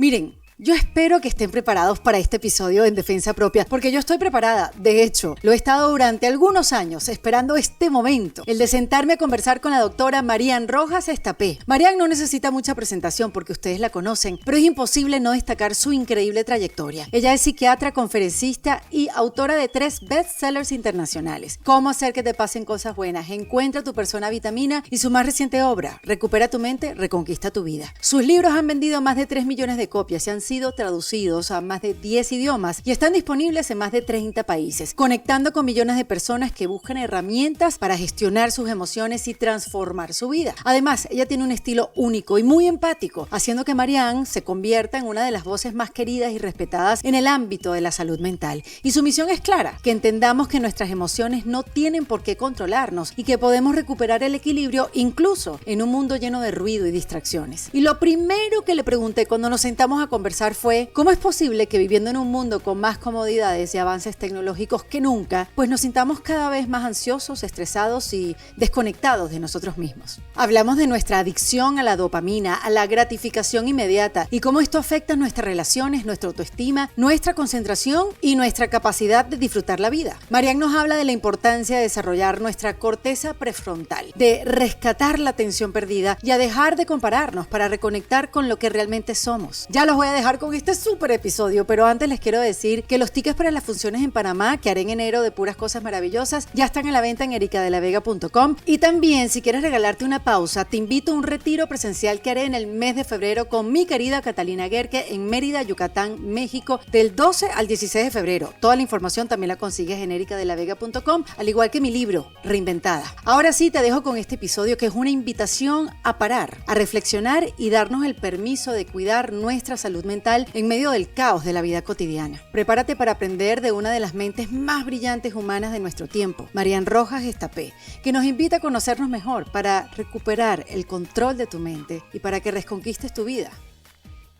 Miren, yo espero que estén preparados para este episodio en Defensa Propia, porque yo estoy preparada. De hecho, lo he estado durante algunos años esperando este momento, el de sentarme a conversar con la doctora Marian Rojas Estapé. Marian no necesita mucha presentación porque ustedes la conocen, pero es imposible no destacar su increíble trayectoria. Ella es psiquiatra, conferencista y autora de 3 bestsellers internacionales. Cómo hacer que te pasen cosas buenas, Encuentra tu persona vitamina y su más reciente obra, Recupera tu mente, reconquista tu vida. Sus libros han vendido más de 3 millones de copias y han sido traducidos a más de 10 idiomas y están disponibles en más de 30 países, conectando con millones de personas que buscan herramientas para gestionar sus emociones y transformar su vida. Además, ella tiene un estilo único y muy empático, haciendo que Marian se convierta en una de las voces más queridas y respetadas en el ámbito de la salud mental. Y su misión es clara, que entendamos que nuestras emociones no tienen por qué controlarnos y que podemos recuperar el equilibrio incluso en un mundo lleno de ruido y distracciones. Y lo primero que le pregunté cuando nos sentamos a conversar fue: ¿cómo es posible que viviendo en un mundo con más comodidades y avances tecnológicos que nunca, pues nos sintamos cada vez más ansiosos, estresados y desconectados de nosotros mismos? Hablamos de nuestra adicción a la dopamina, a la gratificación inmediata y cómo esto afecta nuestras relaciones, nuestra autoestima, nuestra concentración y nuestra capacidad de disfrutar la vida. Marian nos habla de la importancia de desarrollar nuestra corteza prefrontal, de rescatar la atención perdida y a dejar de compararnos para reconectar con lo que realmente somos. Ya los voy a dejar con este súper episodio, pero antes les quiero decir que los tickets para las funciones en Panamá, que haré en enero de puras cosas maravillosas, ya están a la venta en ericadelavega.com. Y también, si quieres regalarte una pausa, te invito a un retiro presencial que haré en el mes de febrero con mi querida Catalina Guerque en Mérida, Yucatán, México, del 12 al 16 de febrero. Toda la información también la consigues en ericadelavega.com, al igual que mi libro, Reinventada. Ahora sí, te dejo con este episodio que es una invitación a parar, a reflexionar y darnos el permiso de cuidar nuestra salud mental en medio del caos de la vida cotidiana. Prepárate para aprender de una de las mentes más brillantes humanas de nuestro tiempo, Marian Rojas Estapé, que nos invita a conocernos mejor para recuperar el control de tu mente y para que reconquistes tu vida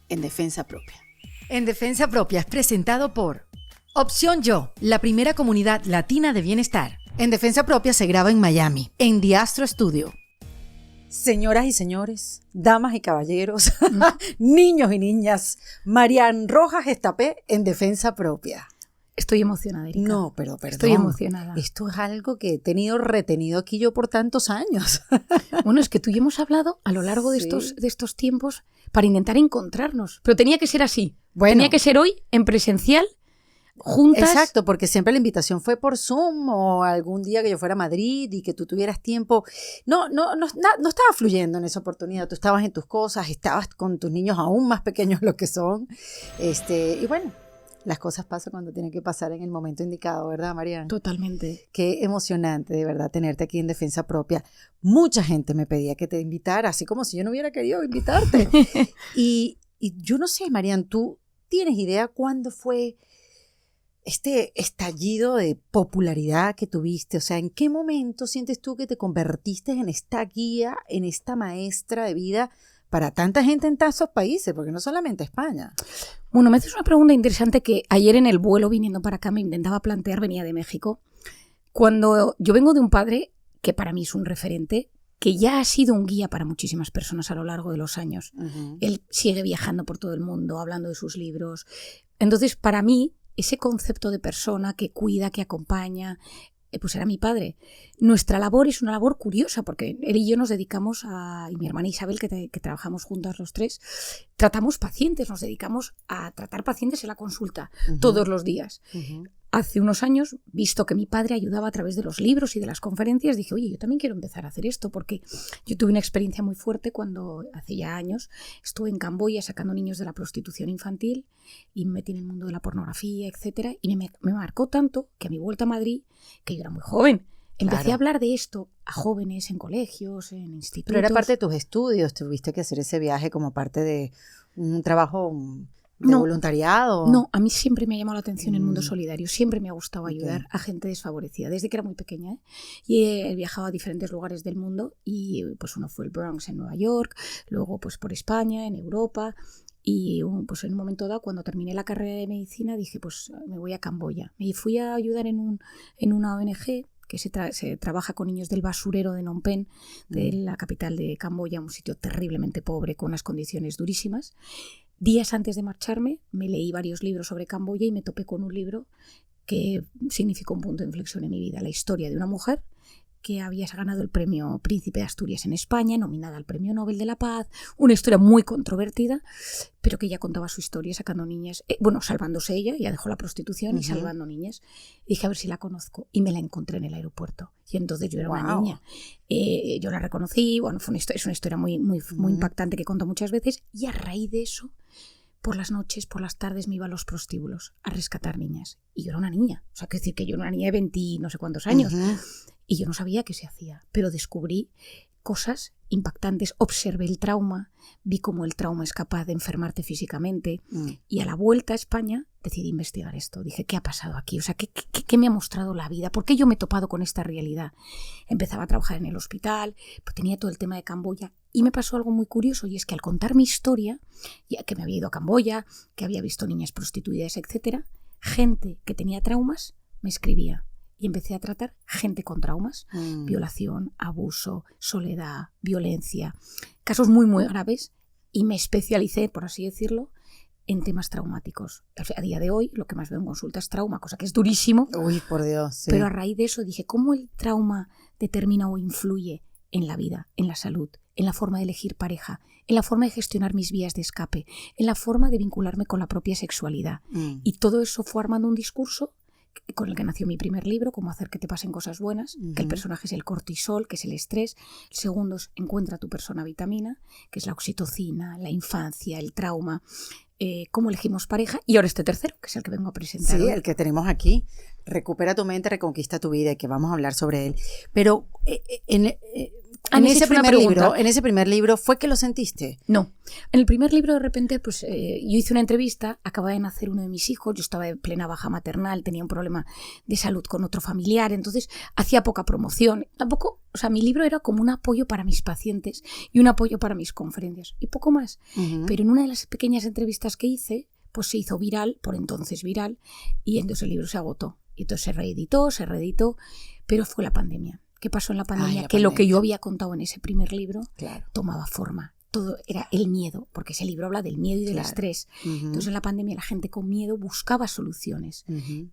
en Defensa Propia. En Defensa Propia es presentado por Opción Yo, la primera comunidad latina de bienestar. En Defensa Propia se graba en Miami, en The Astro Studio. Señoras y señores, damas y caballeros, niños y niñas, Marian Rojas Estapé en Defensa Propia. Estoy emocionada, Erika. No, pero perdón. Estoy emocionada. Esto es algo que he tenido retenido aquí yo por tantos años. Bueno, es que tú y yo hemos hablado a lo largo de estos tiempos para intentar encontrarnos, pero tenía que ser así. Bueno, tenía que ser hoy en presencial, juntas. Exacto, porque siempre la invitación fue por Zoom o algún día que yo fuera a Madrid y que tú tuvieras tiempo. No estaba fluyendo en esa oportunidad. Tú estabas en tus cosas, estabas con tus niños aún más pequeños lo que son. Y bueno, las cosas pasan cuando tienen que pasar en el momento indicado, ¿verdad, Marian? Totalmente. Qué emocionante, de verdad, tenerte aquí en Defensa Propia. Mucha gente me pedía que te invitara, así como si yo no hubiera querido invitarte. y yo no sé, Marian, ¿tú tienes idea cuándo fue este estallido de popularidad que tuviste? O sea, ¿en qué momento sientes tú que te convertiste en esta guía, en esta maestra de vida para tanta gente en tantos países? Porque no solamente España. Bueno, me haces una pregunta interesante que ayer en el vuelo viniendo para acá me intentaba plantear, venía de México. Cuando yo vengo de un padre que para mí es un referente, que ya ha sido un guía para muchísimas personas a lo largo de los años. Uh-huh. Él sigue viajando por todo el mundo, hablando de sus libros. Entonces, para mí, ese concepto de persona que cuida, que acompaña, pues era mi padre. Nuestra labor es una labor curiosa porque él y yo nos dedicamos y mi hermana Isabel, que trabajamos juntas los tres, tratamos pacientes, nos dedicamos a tratar pacientes en la consulta todos los días. Hace unos años, visto que mi padre ayudaba a través de los libros y de las conferencias, dije, oye, yo también quiero empezar a hacer esto, porque yo tuve una experiencia muy fuerte cuando, hace ya años, estuve en Camboya sacando niños de la prostitución infantil y me metí en el mundo de la pornografía, etcétera, y me marcó tanto que a mi vuelta a Madrid, que yo era muy joven, empecé a hablar de esto a jóvenes en colegios, en institutos. Pero era parte de tus estudios, tuviste que hacer ese viaje como parte de un trabajo de voluntariado. No, a mí siempre me ha llamado la atención el mundo solidario, siempre me ha gustado ayudar a gente desfavorecida, desde que era muy pequeña, ¿eh? Y he viajado a diferentes lugares del mundo y pues uno fue el Bronx en Nueva York, luego pues por España, en Europa. Y pues en un momento dado, cuando terminé la carrera de medicina, dije, pues me voy a Camboya. Me fui a ayudar en una ONG que se trabaja con niños del basurero de Phnom Penh, de la capital de Camboya, un sitio terriblemente pobre, con unas condiciones durísimas. días antes de marcharme me leí varios libros sobre Camboya y me topé con un libro que significó un punto de inflexión en mi vida. La historia de una mujer que había ganado el premio Príncipe de Asturias en España, nominada al Premio Nobel de la Paz, una historia muy controvertida, pero que ella contaba su historia sacando niñas, salvándose ella, ya dejó la prostitución y salvando niñas. Y dije, a ver si la conozco, y me la encontré en el aeropuerto. Y entonces yo era una niña. Yo la reconocí, es una historia muy impactante que contó muchas veces, y a raíz de eso, por las noches, por las tardes me iba a los prostíbulos a rescatar niñas. Y yo era una niña, o sea, quiero decir que yo era una niña de 20 no sé cuántos años. Y yo no sabía qué se hacía, pero descubrí cosas impactantes. Observé el trauma, vi cómo el trauma es capaz de enfermarte físicamente. Y a la vuelta a España decidí investigar esto. Dije, ¿qué ha pasado aquí? O sea, ¿qué me ha mostrado la vida? ¿Por qué yo me he topado con esta realidad? Empezaba a trabajar en el hospital, pues tenía todo el tema de Camboya. Y me pasó algo muy curioso, y es que al contar mi historia, ya que me había ido a Camboya, que había visto niñas prostituidas, etc., gente que tenía traumas me escribía. Y empecé a tratar gente con traumas, violación, abuso, soledad, violencia, casos muy, muy graves, y me especialicé, por así decirlo, en temas traumáticos. A día de hoy lo que más veo en consulta es trauma, cosa que es durísimo. Uy, por Dios, sí. Pero a raíz de eso dije, ¿cómo el trauma determina o influye en la vida, en la salud, en la forma de elegir pareja, en la forma de gestionar mis vías de escape, en la forma de vincularme con la propia sexualidad? Y todo eso fue armando un discurso con el que nació mi primer libro, Cómo hacer que te pasen cosas buenas, que el personaje es el cortisol, que es el estrés. El segundo es Encuentra tu persona vitamina, que es la oxitocina, la infancia, el trauma, cómo elegimos pareja. Y ahora este tercero, que es el que vengo a presentar. Sí, el que tenemos aquí, Recupera tu mente, reconquista tu vida, y que vamos a hablar sobre él. Pero en ese primer libro, ¿fue que lo sentiste? No. En el primer libro, de repente, pues yo hice una entrevista, acababa de nacer uno de mis hijos, yo estaba en plena baja maternal, tenía un problema de salud con otro familiar, entonces hacía poca promoción. Tampoco, o sea, mi libro era como un apoyo para mis pacientes y un apoyo para mis conferencias, y poco más. Pero en una de las pequeñas entrevistas que hice, pues se hizo viral, por entonces viral, y entonces el libro se agotó. Y entonces se reeditó, pero fue la pandemia. ¿Qué pasó en la pandemia? Lo que yo había contado en ese primer libro tomaba forma. Todo era el miedo, porque ese libro habla del miedo y del estrés. Entonces en la pandemia la gente con miedo buscaba soluciones.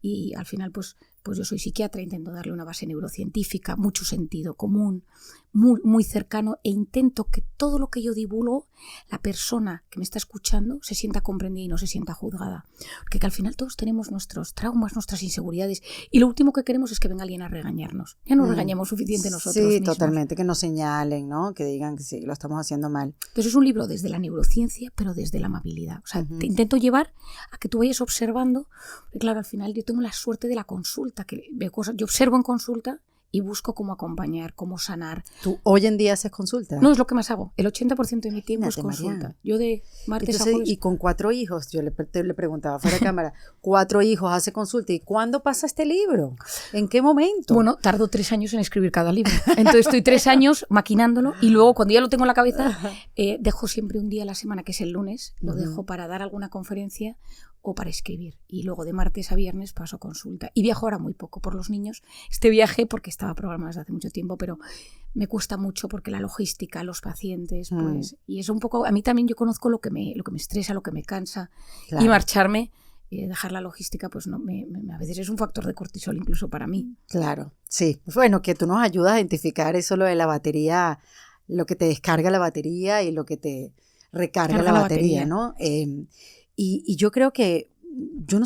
Y al final pues yo soy psiquiatra, intento darle una base neurocientífica, mucho sentido común, muy, muy cercano, e intento que todo lo que yo divulgo, la persona que me está escuchando se sienta comprendida y no se sienta juzgada. Porque que al final todos tenemos nuestros traumas, nuestras inseguridades, y lo último que queremos es que venga alguien a regañarnos. Ya nos regañamos suficiente nosotros mismos. Sí, totalmente, que nos señalen, ¿no? Que digan que sí, lo estamos haciendo mal. Entonces es un libro desde la neurociencia, pero desde la amabilidad. O sea, te intento llevar a que tú vayas observando, porque claro, al final yo tengo la suerte de la consulta, que veo cosas, yo observo en consulta y busco cómo acompañar, cómo sanar. ¿Tú hoy en día haces consulta? No, es lo que más hago. El 80% de mi tiempo es consulta. Mariana. Yo de martes a jueves... Y con 4 hijos, yo le preguntaba fuera de cámara, 4 hijos hace consulta. ¿Y cuándo pasa este libro? ¿En qué momento? Bueno, tardo 3 años en escribir cada libro. Entonces estoy 3 años maquinándolo, y luego cuando ya lo tengo en la cabeza, dejo siempre un día a la semana, que es el lunes, lo dejo para dar alguna conferencia o para escribir, y luego de martes a viernes paso consulta. Y viajo ahora muy poco por los niños. Este viaje, porque estaba programado desde hace mucho tiempo, pero me cuesta mucho porque la logística, los pacientes, pues, y es un poco, a mí también yo conozco lo que me estresa, lo que me cansa, y marcharme y dejar la logística, pues no, a veces es un factor de cortisol incluso para mí. Claro, sí. Bueno, que tú nos ayudas a identificar eso, lo de la batería, lo que te descarga la batería y lo que te recarga la batería, ¿no? Y yo creo que, yo no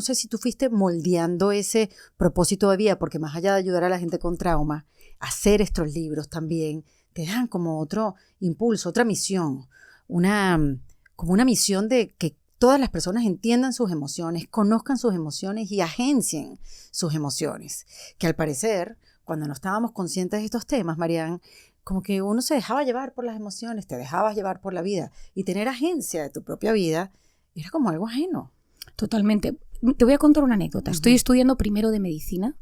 sé si tú fuiste moldeando ese propósito de vida, porque más allá de ayudar a la gente con trauma, hacer estos libros también te dan como otro impulso, otra misión, como una misión de que todas las personas entiendan sus emociones, conozcan sus emociones y agencien sus emociones. Que al parecer, cuando no estábamos conscientes de estos temas, Marian, como que uno se dejaba llevar por las emociones, te dejabas llevar por la vida, y tener agencia de tu propia vida era como algo ajeno. Totalmente. Te voy a contar una anécdota. Estoy estudiando primero de medicina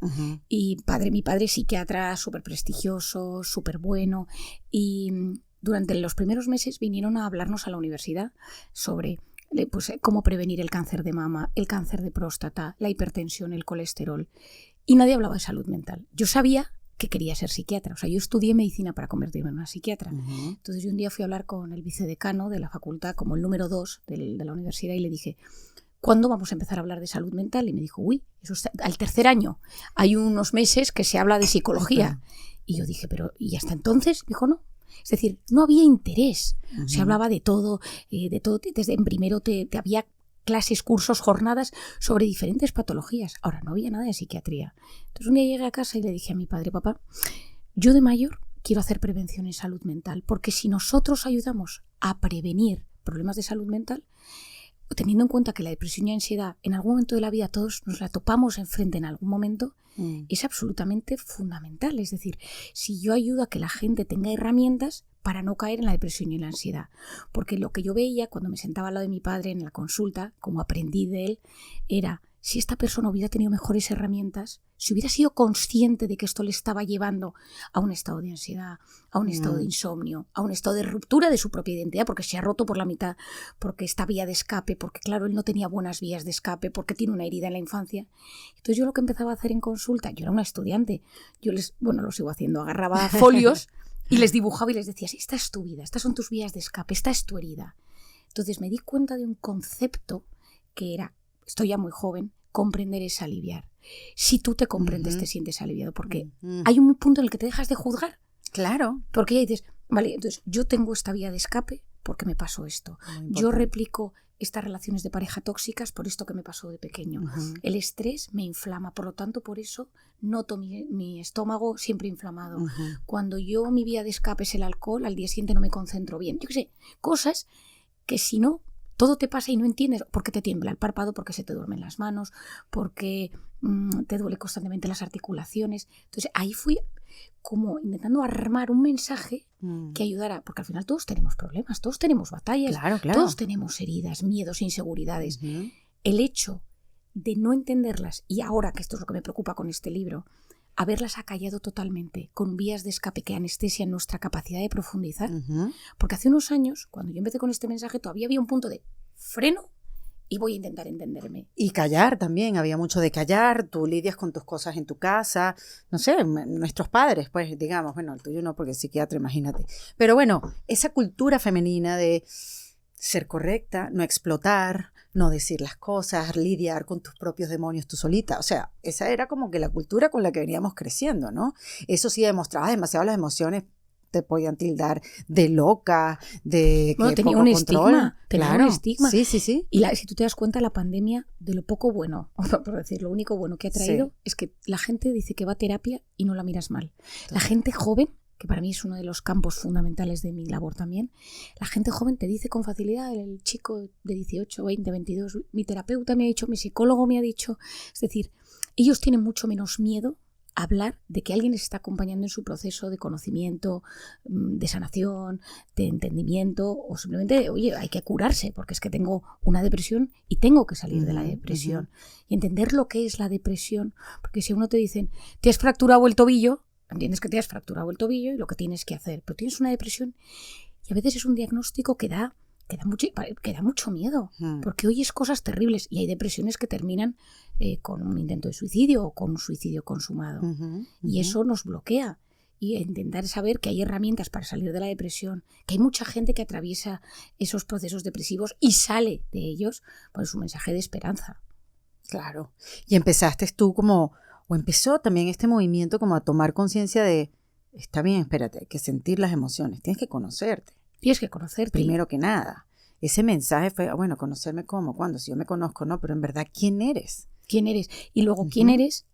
y mi padre es psiquiatra, súper prestigioso, súper bueno, y durante los primeros meses vinieron a hablarnos a la universidad sobre pues, cómo prevenir el cáncer de mama, el cáncer de próstata, la hipertensión, el colesterol, y nadie hablaba de salud mental. Yo sabía que quería ser psiquiatra. O sea, yo estudié medicina para convertirme en una psiquiatra. Uh-huh. Entonces yo un día fui a hablar con el vicedecano de la facultad, como el número 2 de la universidad, y le dije, ¿cuándo vamos a empezar a hablar de salud mental? Y me dijo, eso está al tercer año. Hay unos meses que se habla de psicología. Uh-huh. Y yo dije, pero ¿y hasta entonces? Dijo, no. Es decir, no había interés. Uh-huh. Se hablaba de todo. Desde en primero te había clases, cursos, jornadas sobre diferentes patologías. Ahora, no había nada de psiquiatría. Entonces un día llegué a casa y le dije a mi padre, papá, yo de mayor quiero hacer prevención en salud mental, porque si nosotros ayudamos a prevenir problemas de salud mental, teniendo en cuenta que la depresión y la ansiedad en algún momento de la vida todos nos la topamos enfrente en algún momento, es absolutamente fundamental. Es decir, si yo ayudo a que la gente tenga herramientas para no caer en la depresión y en la ansiedad. Porque lo que yo veía cuando me sentaba al lado de mi padre en la consulta, como aprendí de él, era si esta persona hubiera tenido mejores herramientas, si hubiera sido consciente de que esto le estaba llevando a un estado de ansiedad, a un estado de insomnio, a un estado de ruptura de su propia identidad, porque se ha roto por la mitad, porque esta vía de escape, porque claro, él no tenía buenas vías de escape, porque tiene una herida en la infancia. Entonces yo lo que empezaba a hacer en consulta, yo era una estudiante, lo sigo haciendo, agarraba folios y les dibujaba y les decía, esta es tu vida, estas son tus vías de escape, esta es tu herida. Entonces me di cuenta de un concepto que era, estoy ya muy joven, comprender es aliviar. Si tú te comprendes, te sientes aliviado, porque hay un punto en el que te dejas de juzgar. Claro. Porque ya dices, vale, entonces yo tengo esta vía de escape porque me pasó esto. Yo replico estas relaciones de pareja tóxicas por esto que me pasó de pequeño. El estrés me inflama, por lo tanto, por eso noto mi estómago siempre inflamado. Cuando mi vía de escape es el alcohol, al día siguiente no me concentro bien. Yo qué sé, cosas que si no, todo te pasa y no entiendes porque te tiembla el párpado, porque se te duermen las manos, porque te duele constantemente las articulaciones. Entonces ahí fui como intentando armar un mensaje que ayudara, porque al final todos tenemos problemas, todos tenemos batallas, claro. Todos tenemos heridas, miedos, inseguridades. El hecho de no entenderlas, y ahora que esto es lo que me preocupa con este libro, haberlas acallado totalmente, con vías de escape que anestesian nuestra capacidad de profundizar. Porque hace unos años, cuando yo empecé con este mensaje, todavía había un punto de freno y voy a intentar entenderme. Y callar también, había mucho de callar, tú lidias con tus cosas en tu casa, no sé, nuestros padres, pues digamos, bueno, el tuyo no porque es psiquiatra, imagínate. Pero bueno, esa cultura femenina de ser correcta, no explotar, no decir las cosas, lidiar con tus propios demonios tú solita. O sea, esa era como que la cultura con la que veníamos creciendo, ¿no? Eso sí demostraba demasiado las emociones, te podían tildar de loca, de que tenía poco un control. estigma, tenía un estigma. Sí. Y si tú te das cuenta, la pandemia, de lo poco bueno, por decir, lo único bueno que ha traído es que la gente dice que va a terapia y no la miras mal. La gente joven, que para mí es uno de los campos fundamentales de mi labor también, la gente joven te dice con facilidad, el chico de 18, 20, 22, mi terapeuta me ha dicho, mi psicólogo me ha dicho, es decir, ellos tienen mucho menos miedo a hablar de que alguien les está acompañando en su proceso de conocimiento, de sanación, de entendimiento, o simplemente, oye, hay que curarse porque es que tengo una depresión y tengo que salir de la depresión. Y entender lo que es la depresión, porque si a uno te dicen, te has fracturado el tobillo, entiendes que te has fracturado el tobillo y lo que tienes que hacer, pero tienes una depresión y a veces es un diagnóstico que da mucho miedo, porque oyes cosas terribles y hay depresiones que terminan con un intento de suicidio o con un suicidio consumado. Y eso nos bloquea. Y intentar saber que hay herramientas para salir de la depresión, que hay mucha gente que atraviesa esos procesos depresivos y sale de ellos, pues un mensaje de esperanza. Claro. Y empezaste tú o empezó también este movimiento como a tomar conciencia de, está bien, espérate, hay que sentir las emociones, tienes que conocerte. Tienes que conocerte. Primero que nada. Ese mensaje fue, bueno, conocerme cómo, cuándo, si yo me conozco, no, pero en verdad, ¿quién eres? ¿Quién eres? Y luego, ¿quién eres?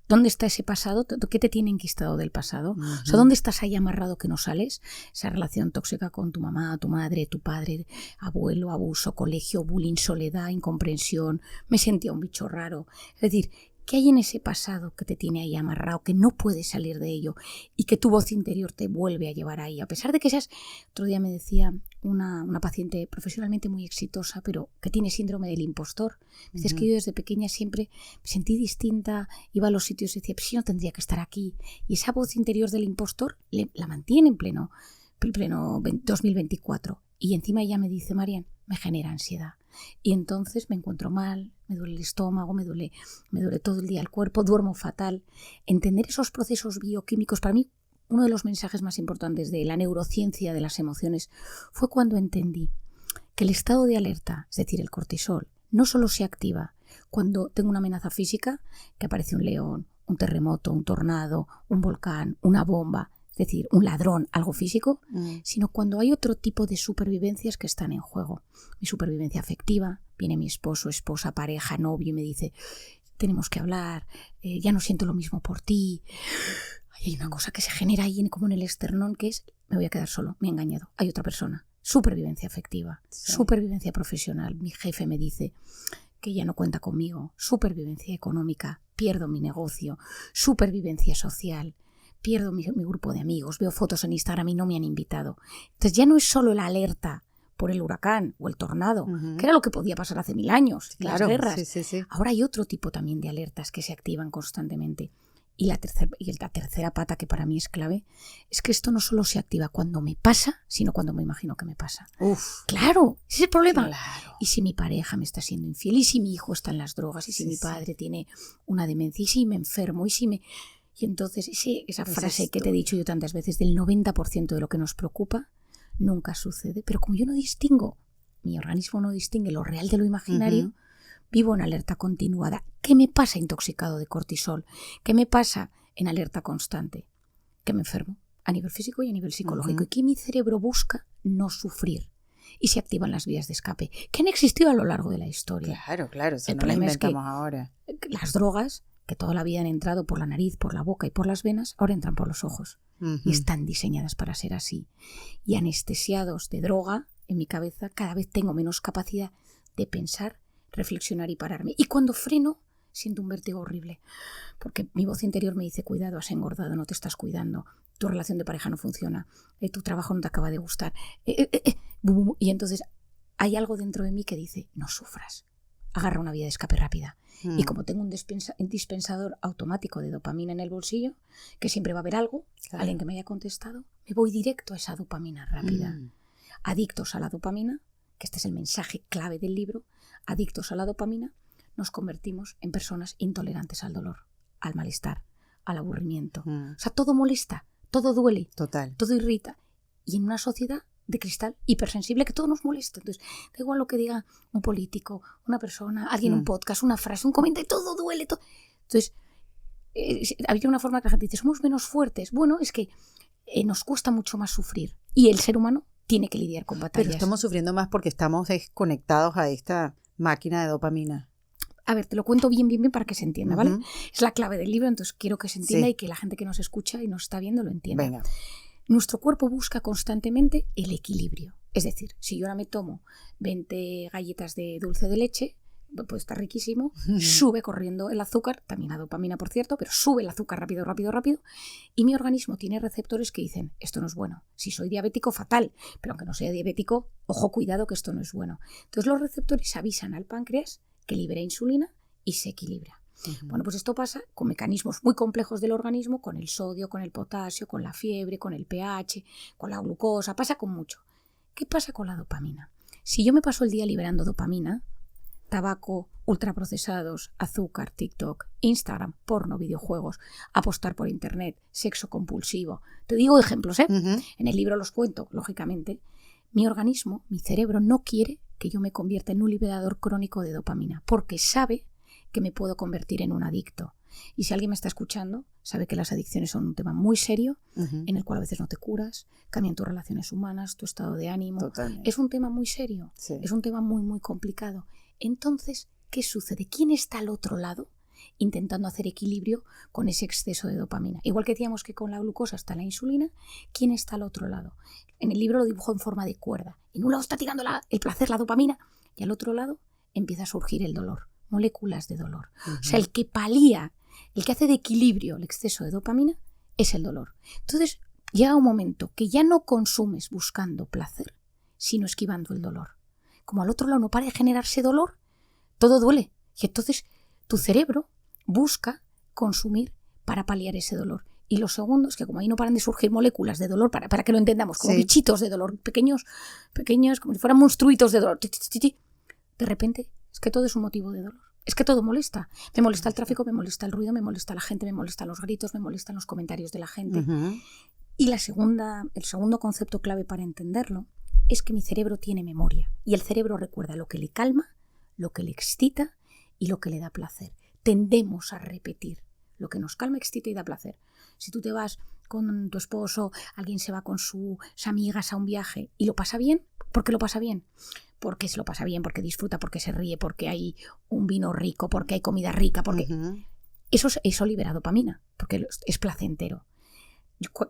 ¿Dónde está ese pasado? ¿Qué te tiene enquistado del pasado? O sea, ¿dónde estás ahí amarrado que no sales? Esa relación tóxica con tu mamá, tu madre, tu padre, abuelo, abuso, colegio, bullying, soledad, incomprensión, me sentía un bicho raro. Es decir, ¿qué hay en ese pasado que te tiene ahí amarrado, que no puedes salir de ello y que tu voz interior te vuelve a llevar ahí? A pesar de que seas, otro día me decía una paciente profesionalmente muy exitosa, pero que tiene síndrome del impostor. Dices que yo desde pequeña siempre me sentí distinta, iba a los sitios y decía, pues si no tendría que estar aquí. Y esa voz interior del impostor la mantiene en pleno 2024. Y encima ella me dice, Marian, me genera ansiedad. Y entonces me encuentro mal, me duele el estómago, me duele todo el día el cuerpo, duermo fatal. Entender esos procesos bioquímicos, para mí, uno de los mensajes más importantes de la neurociencia de las emociones fue cuando entendí que el estado de alerta, es decir, el cortisol, no solo se activa cuando tengo una amenaza física, que aparece un león, un terremoto, un tornado, un volcán, una bomba, es decir, un ladrón, algo físico, sino cuando hay otro tipo de supervivencias que están en juego. Mi supervivencia afectiva, viene mi esposo, esposa, pareja, novio y me dice, tenemos que hablar, ya no siento lo mismo por ti. Hay una cosa que se genera ahí como en el esternón, que es, me voy a quedar solo, me he engañado, hay otra persona. Supervivencia afectiva, sí. Supervivencia profesional. Mi jefe me dice que ya no cuenta conmigo. Supervivencia económica, pierdo mi negocio. Supervivencia social, pierdo mi grupo de amigos. Veo fotos en Instagram y no me han invitado. Entonces ya no es solo la alerta por el huracán o el tornado, que era lo que podía pasar hace 1000 años, claro, las guerras. Sí. Ahora hay otro tipo también de alertas que se activan constantemente. Y la tercera pata, que para mí es clave, es que esto no solo se activa cuando me pasa, sino cuando me imagino que me pasa. Uf. Claro, ese es el problema. Claro. Y si mi pareja me está siendo infiel, y si mi hijo está en las drogas, y si mi padre tiene una demencia, y si me enfermo, Y entonces esa frase que te he dicho yo tantas veces, del 90% de lo que nos preocupa, nunca sucede. Pero como yo no distingo, mi organismo no distingue lo real de lo imaginario, vivo en alerta continuada. ¿Qué me pasa intoxicado de cortisol? ¿Qué me pasa en alerta constante? Que me enfermo a nivel físico y a nivel psicológico. Y que mi cerebro busca no sufrir. Y se activan las vías de escape, que han existido a lo largo de la historia. Claro, eso no lo inventamos ahora. Las drogas, que toda la vida han entrado por la nariz, por la boca y por las venas, ahora entran por los ojos. Y están diseñadas para ser así. Y anestesiados de droga, en mi cabeza, cada vez tengo menos capacidad de pensar, reflexionar y pararme. Y cuando freno, siento un vértigo horrible. Porque mi voz interior me dice, cuidado, has engordado, no te estás cuidando. Tu relación de pareja no funciona. Tu trabajo no te acaba de gustar. Y entonces hay algo dentro de mí que dice, no sufras. Agarra una vía de escape rápida. Y como tengo un dispensador automático de dopamina en el bolsillo, que siempre va a haber algo, alguien que me haya contestado, me voy directo a esa dopamina rápida. Adictos a la dopamina, que este es el mensaje clave del libro, adictos a la dopamina, nos convertimos en personas intolerantes al dolor, al malestar, al aburrimiento. O sea, todo molesta, todo duele, total, todo irrita. Y en una sociedad de cristal hipersensible que todo nos molesta. Entonces, da igual lo que diga un político, una persona, alguien, un podcast, una frase, un comentario, todo duele. Entonces, había una forma que la gente dice, somos menos fuertes. Bueno, es que nos cuesta mucho más sufrir. Y el ser humano tiene que lidiar con batallas. Pero estamos sufriendo más porque estamos conectados a esta máquina de dopamina. A ver, te lo cuento bien para que se entienda, ¿vale? Es la clave del libro, entonces quiero que se entienda y que la gente que nos escucha y nos está viendo lo entienda. Venga. Nuestro cuerpo busca constantemente el equilibrio. Es decir, si yo ahora me tomo 20 galletas de dulce de leche, puede estar riquísimo, sube corriendo el azúcar, también la dopamina por cierto, pero sube el azúcar rápido, y mi organismo tiene receptores que dicen, esto no es bueno. Si soy diabético, fatal, pero aunque no sea diabético, ojo, cuidado que esto no es bueno. Entonces los receptores avisan al páncreas que libera insulina y se equilibra. Bueno, pues esto pasa con mecanismos muy complejos del organismo, con el sodio, con el potasio, con la fiebre, con el pH, con la glucosa, pasa con mucho. ¿Qué pasa con la dopamina? Si yo me paso el día liberando dopamina, tabaco, ultraprocesados, azúcar, TikTok, Instagram, porno, videojuegos, apostar por internet, sexo compulsivo. Te digo ejemplos, ¿eh? En el libro los cuento, lógicamente. Mi organismo, mi cerebro, no quiere que yo me convierta en un liberador crónico de dopamina, porque sabe que me puedo convertir en un adicto. Y si alguien me está escuchando, sabe que las adicciones son un tema muy serio, en el cual a veces no te curas, cambian tus relaciones humanas, tu estado de ánimo. Totalmente. Es un tema muy serio, es un tema muy complicado. Entonces, ¿qué sucede? ¿Quién está al otro lado intentando hacer equilibrio con ese exceso de dopamina? Igual que decíamos que con la glucosa está la insulina, ¿quién está al otro lado? En el libro lo dibujo en forma de cuerda. En un lado está tirando el placer, la dopamina, y al otro lado empieza a surgir el dolor, moléculas de dolor. O sea, el que palía, el que hace de equilibrio el exceso de dopamina es el dolor. Entonces, llega un momento que ya no consumes buscando placer, sino esquivando el dolor. Como al otro lado no para de generarse dolor, todo duele. Y entonces tu cerebro busca consumir para paliar ese dolor. Y lo segundo es que como ahí no paran de surgir moléculas de dolor, para que lo entendamos, como Sí. bichitos de dolor, pequeños, como si fueran monstruitos de dolor, de repente es que todo es un motivo de dolor. Es que todo molesta. Me molesta el tráfico, me molesta el ruido, me molesta la gente, me molestan los gritos, me molestan los comentarios de la gente. Ujú. Y el segundo concepto clave para entenderlo es que mi cerebro tiene memoria. Y el cerebro recuerda lo que le calma, lo que le excita y lo que le da placer. Tendemos a repetir lo que nos calma, excita y da placer. Si tú te vas con tu esposo, alguien se va con sus amigas a un viaje y lo pasa bien, ¿por qué lo pasa bien? Porque se lo pasa bien, porque disfruta, porque se ríe, porque hay un vino rico, porque hay comida rica, porque Ujú. eso libera dopamina, porque es placentero.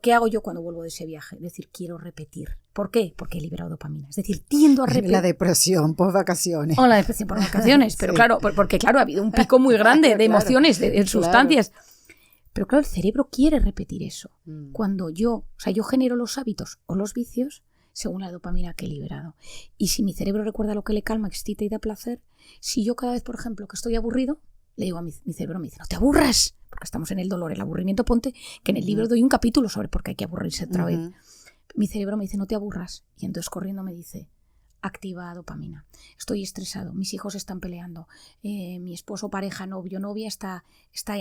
¿Qué hago yo cuando vuelvo de ese viaje? Es decir, quiero repetir. ¿Por qué? Porque he liberado dopamina. Es decir, tiendo a repetir. La depresión post vacaciones. O la depresión por vacaciones. Pero Sí. claro, porque claro, ha habido un pico muy grande de Claro, emociones, de claro. sustancias. Pero claro, el cerebro quiere repetir eso. Mm. Cuando yo genero los hábitos o los vicios según la dopamina que he liberado. Y si mi cerebro recuerda lo que le calma, excita y da placer, si yo cada vez, por ejemplo, que estoy aburrido, le digo a mi cerebro, me dice, no te aburras, porque estamos en el dolor, el aburrimiento, ponte, que en el libro doy un capítulo sobre por qué hay que aburrirse otra vez. Ujú. Mi cerebro me dice, no te aburras, y entonces corriendo me dice, activa dopamina. Estoy estresado, mis hijos están peleando, mi esposo, pareja, novio, novia está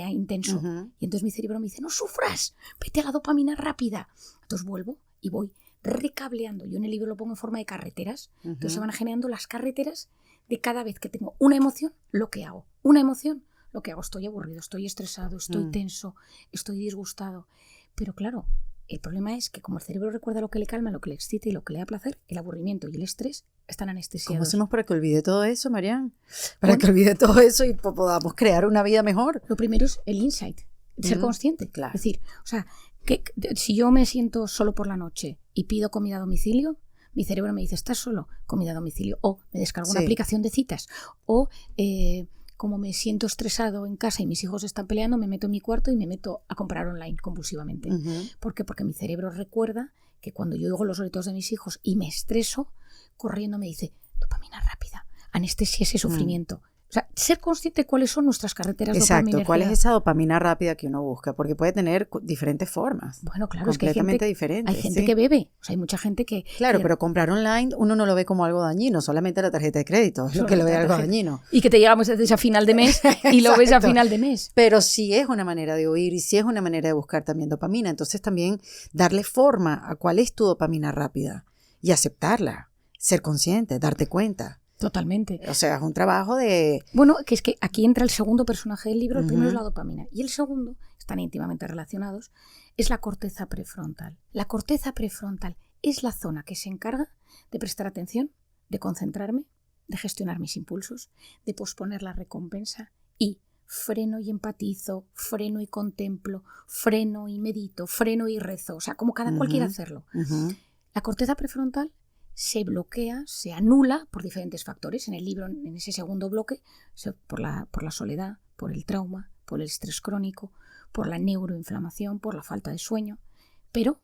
intenso. Ujú. Y entonces mi cerebro me dice, no sufras, vete a la dopamina rápida. Entonces vuelvo y voy recableando. Yo en el libro lo pongo en forma de carreteras. Entonces se van generando las carreteras de cada vez que tengo una emoción, lo que hago. Una emoción, lo que hago. Estoy aburrido, estoy estresado, estoy tenso, estoy disgustado. Pero claro, el problema es que como el cerebro recuerda lo que le calma, lo que le excita y lo que le da placer, el aburrimiento y el estrés están ¿Cómo anestesiados. hacemos para que olvide todo eso, Marian? Para Bueno. que olvide todo eso y podamos crear una vida mejor. Lo primero es el insight, ser consciente. Claro. Es decir, o sea, que si yo me siento solo por la noche y pido comida a domicilio, mi cerebro me dice, ¿estás solo? Comida a domicilio. O me descargo una Sí. aplicación de citas. O como me siento estresado en casa y mis hijos están peleando, me meto en mi cuarto y me meto a comprar online compulsivamente. Ujú. ¿Por qué? Porque mi cerebro recuerda que cuando yo oigo los gritos de mis hijos y me estreso, corriendo me dice, dopamina rápida, anestesia ese sufrimiento. O sea, ser consciente de cuáles son nuestras carreteras Exacto, dopaminergias. ¿cuál es esa dopamina rápida que uno busca? Porque puede tener diferentes formas. Bueno, claro, es que Completamente diferentes. hay gente sí. que bebe. O sea, hay mucha gente que... Claro, que- pero comprar online uno no lo ve como algo dañino, solamente la tarjeta de crédito es lo que lo ve la algo tarjeta. dañino. Y que te llegamos a final de mes y lo ves a Exacto. final de mes. Pero sí es una manera de oír y sí es una manera de buscar también dopamina. Entonces también darle forma a cuál es tu dopamina rápida y aceptarla, ser consciente, darte cuenta. Totalmente. O sea, es un trabajo de... Bueno, que es que aquí entra el segundo personaje del libro. El primero Ujú. es la dopamina. Y el segundo, están íntimamente relacionados, es la corteza prefrontal. La corteza prefrontal es la zona que se encarga de prestar atención, de concentrarme, de gestionar mis impulsos, de posponer la recompensa y freno y empatizo, freno y contemplo, freno y medito, freno y rezo. O sea, como cada cual quiera hacerlo. Ujú. La corteza prefrontal se bloquea, se anula por diferentes factores. En el libro, en ese segundo bloque, por la soledad, por el trauma, por el estrés crónico, por la neuroinflamación, por la falta de sueño, pero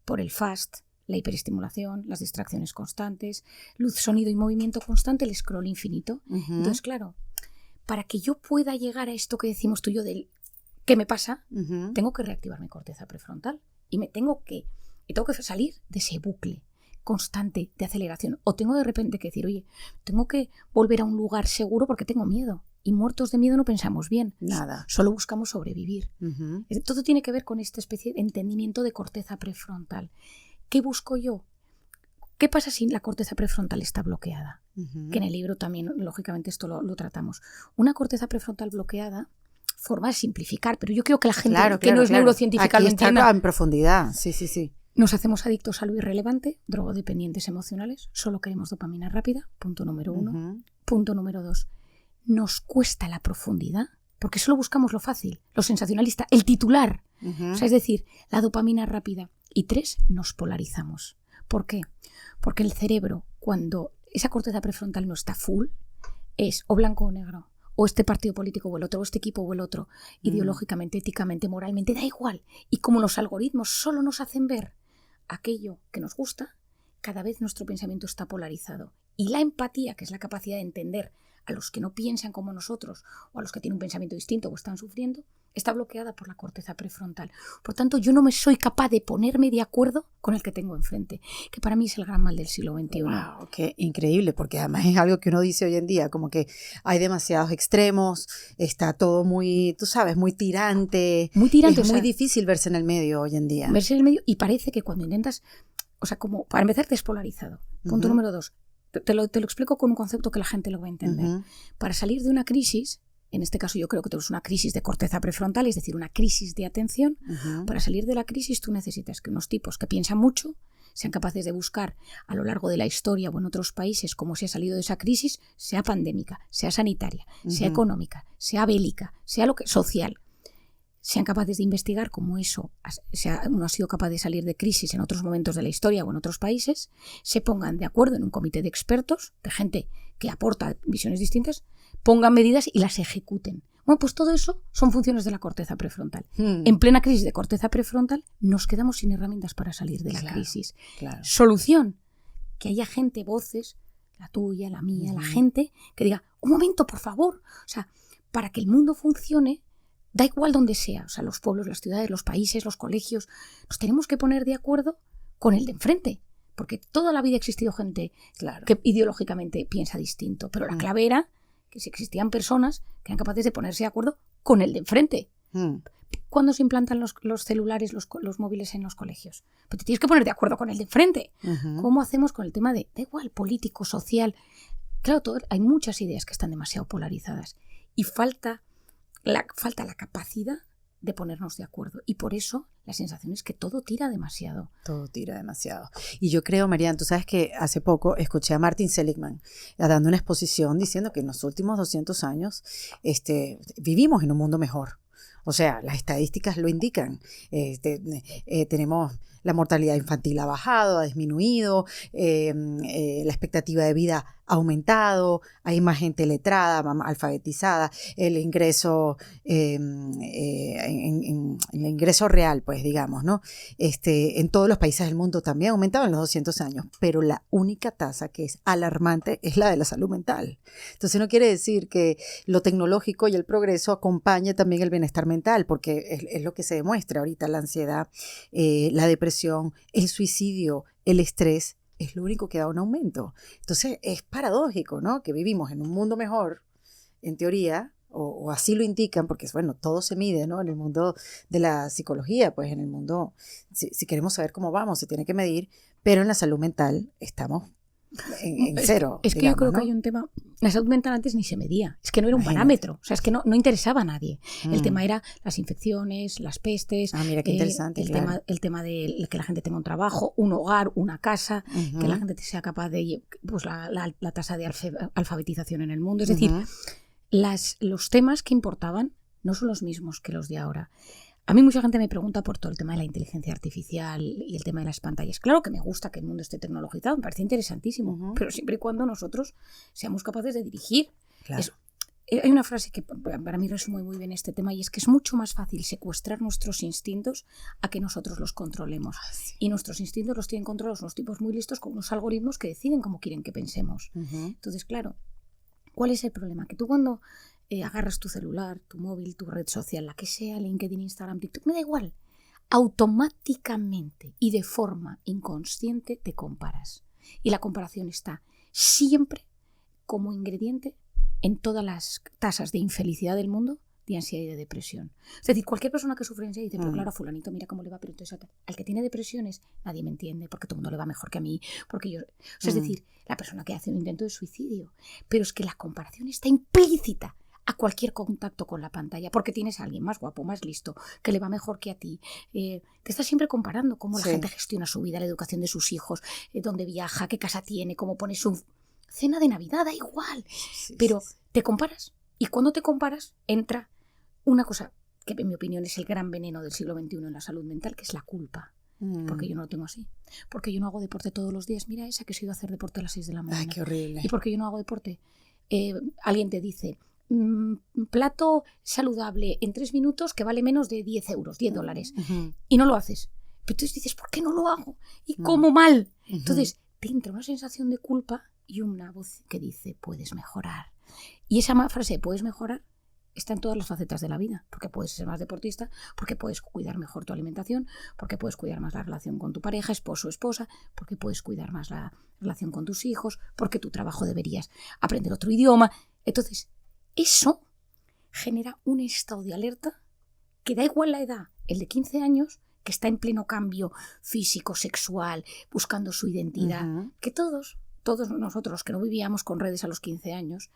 por el fast, la hiperestimulación, las distracciones constantes, luz, sonido y movimiento constante, el scroll infinito. Ujú. Entonces, claro, para que yo pueda llegar a esto que decimos tú y yo del ¿qué me pasa? Ujú. Tengo que reactivar mi corteza prefrontal y tengo que salir de ese bucle constante de aceleración. O tengo de repente que decir, oye, tengo que volver a un lugar seguro porque tengo miedo. Y muertos de miedo no pensamos bien. Nada. Solo buscamos sobrevivir. Ujú. Todo tiene que ver con esta especie de entendimiento de corteza prefrontal. ¿Qué busco yo? ¿Qué pasa si la corteza prefrontal está bloqueada? Ujú. Que en el libro también, lógicamente, esto lo tratamos. Una corteza prefrontal bloqueada, forma de simplificar, pero yo creo que la gente que no es neurocientífica Aquí lo está entienda. en profundidad, sí, sí, sí. Nos hacemos adictos a lo irrelevante, drogodependientes emocionales, solo queremos dopamina rápida, punto número 1. Ujú. Punto número 2, nos cuesta la profundidad, porque solo buscamos lo fácil, lo sensacionalista, el titular. Ujú. O sea, es decir, la dopamina rápida. Y 3, nos polarizamos. ¿Por qué? Porque el cerebro, cuando esa corteza prefrontal no está full, es o blanco o negro, o este partido político o el otro, o este equipo o el otro, ideológicamente, éticamente, moralmente, da igual. Y como los algoritmos solo nos hacen ver aquello que nos gusta, cada vez nuestro pensamiento está polarizado. Y la empatía, que es la capacidad de entender a los que no piensan como nosotros o a los que tienen un pensamiento distinto o están sufriendo, está bloqueada por la corteza prefrontal. Por tanto, yo no me soy capaz de ponerme de acuerdo con el que tengo enfrente, que para mí es el gran mal del siglo XXI. Wow, qué increíble, porque además es algo que uno dice hoy en día, como que hay demasiados extremos, está todo muy, tú sabes, muy tirante. Muy tirante. Es muy difícil verse en el medio hoy en día. Verse en el medio, y parece que cuando intentas, o sea, como para empezar, despolarizado. Punto número 2. Te lo explico con un concepto que la gente lo va a entender. Para salir de una crisis, en este caso yo creo que tenemos una crisis de corteza prefrontal, es decir, una crisis de atención. Para salir de la crisis tú necesitas que unos tipos que piensan mucho sean capaces de buscar a lo largo de la historia o en otros países cómo se ha salido de esa crisis, sea pandémica, sea sanitaria, sea económica, sea bélica, sea lo que social. Sean capaces de investigar cómo eso uno ha sido capaz de salir de crisis en otros momentos de la historia o en otros países, se pongan de acuerdo en un comité de expertos, de gente que aporta visiones distintas, pongan medidas y las ejecuten. Bueno, pues todo eso son funciones de la corteza prefrontal. En plena crisis de corteza prefrontal nos quedamos sin herramientas para salir de la crisis. Claro. Solución, que haya gente, voces, la tuya, la mía, la gente, que diga, un momento, por favor. O sea, para que el mundo funcione, da igual donde sea, o sea, los pueblos, las ciudades, los países, los colegios, nos tenemos que poner de acuerdo con el de enfrente, porque toda la vida ha existido gente que ideológicamente piensa distinto, pero la clave era que si existían personas que eran capaces de ponerse de acuerdo con el de enfrente. ¿Cuándo se implantan los celulares, los móviles en los colegios? Pues te tienes que poner de acuerdo con el de enfrente. ¿Cómo hacemos con el tema da igual, político, social? Claro, hay muchas ideas que están demasiado polarizadas y falta la capacidad de ponernos de acuerdo. Y por eso la sensación es que todo tira demasiado. Todo tira demasiado. Y yo creo, Marian, tú sabes que hace poco escuché a Martin Seligman dando una exposición diciendo que en los últimos 200 años vivimos en un mundo mejor. O sea, las estadísticas lo indican. Tenemos la mortalidad infantil ha bajado, ha disminuido, la expectativa de vida ha aumentado, hay más gente letrada, alfabetizada, el ingreso, el ingreso real, pues digamos, ¿no? En todos los países del mundo también ha aumentado en los 200 años, pero la única tasa que es alarmante es la de la salud mental. Entonces no quiere decir que lo tecnológico y el progreso acompañe también el bienestar mental, porque es lo que se demuestra ahorita, la ansiedad, la depresión, el suicidio, el estrés, es lo único que da un aumento. Entonces es paradójico, ¿no? Que vivimos en un mundo mejor, en teoría, o así lo indican, porque bueno, todo se mide, ¿no? En el mundo de la psicología, pues en el mundo, si queremos saber cómo vamos, se tiene que medir, pero en la salud mental estamos en cero. Es que digamos, yo creo, ¿no? Que hay un tema. La salud mental antes ni se medía. Es que no era un parámetro. O sea, es que no interesaba a nadie. El tema era las infecciones, las pestes. Mira qué interesante. El tema de que la gente tenga un trabajo, un hogar, una casa, que la gente sea capaz de. Pues la tasa de alfabetización en el mundo. Es decir, los temas que importaban no son los mismos que los de ahora. A mí mucha gente me pregunta por todo el tema de la inteligencia artificial y el tema de las pantallas. Claro que me gusta que el mundo esté tecnologizado, me parece interesantísimo, pero siempre y cuando nosotros seamos capaces de dirigir. Claro. Hay una frase que para mí resume muy bien este tema, y es que es mucho más fácil secuestrar nuestros instintos a que nosotros los controlemos. Sí. Y nuestros instintos los tienen controlados unos tipos muy listos con unos algoritmos que deciden cómo quieren que pensemos. Entonces, claro, ¿cuál es el problema? Que tú cuando agarras tu celular, tu móvil, tu red social, la que sea, LinkedIn, Instagram, TikTok, me da igual, automáticamente y de forma inconsciente te comparas. Y la comparación está siempre como ingrediente en todas las tasas de infelicidad del mundo, de ansiedad y de depresión. Es decir, cualquier persona que sufre ansiedad dice, pero claro, fulanito, mira cómo le va, pero entonces al que tiene depresiones nadie me entiende, porque todo el mundo le va mejor que a mí, porque yo... O sea, es decir, la persona que hace un intento de suicidio. Pero es que la comparación está implícita a cualquier contacto con la pantalla, porque tienes a alguien más guapo, más listo, que le va mejor que a ti. Te estás siempre comparando cómo la gente gestiona su vida, la educación de sus hijos, dónde viaja, qué casa tiene, cómo pone su cena de Navidad, da igual. Pero te comparas, y cuando te comparas entra una cosa que en mi opinión es el gran veneno del siglo XXI en la salud mental, que es la culpa. Porque yo no lo tengo así. Porque yo no hago deporte todos los días. Mira esa que se iba a hacer deporte a las 6 de la mañana. Ay, qué horrible. Y porque yo no hago deporte. Alguien te dice, plato saludable en 3 minutos que vale menos de 10 euros, $10. Y no lo haces. Pero entonces dices, ¿por qué no lo hago? ¿Y cómo mal? Entonces te entra una sensación de culpa y una voz que dice, puedes mejorar. Y esa frase, puedes mejorar, está en todas las facetas de la vida, porque puedes ser más deportista, porque puedes cuidar mejor tu alimentación, porque puedes cuidar más la relación con tu pareja, esposo o esposa, porque puedes cuidar más la relación con tus hijos, porque tu trabajo deberías aprender otro idioma. Entonces, eso genera un estado de alerta que da igual la edad, el de 15 años, que está en pleno cambio físico, sexual, buscando su identidad, que todos nosotros que no vivíamos con redes a los 15 años,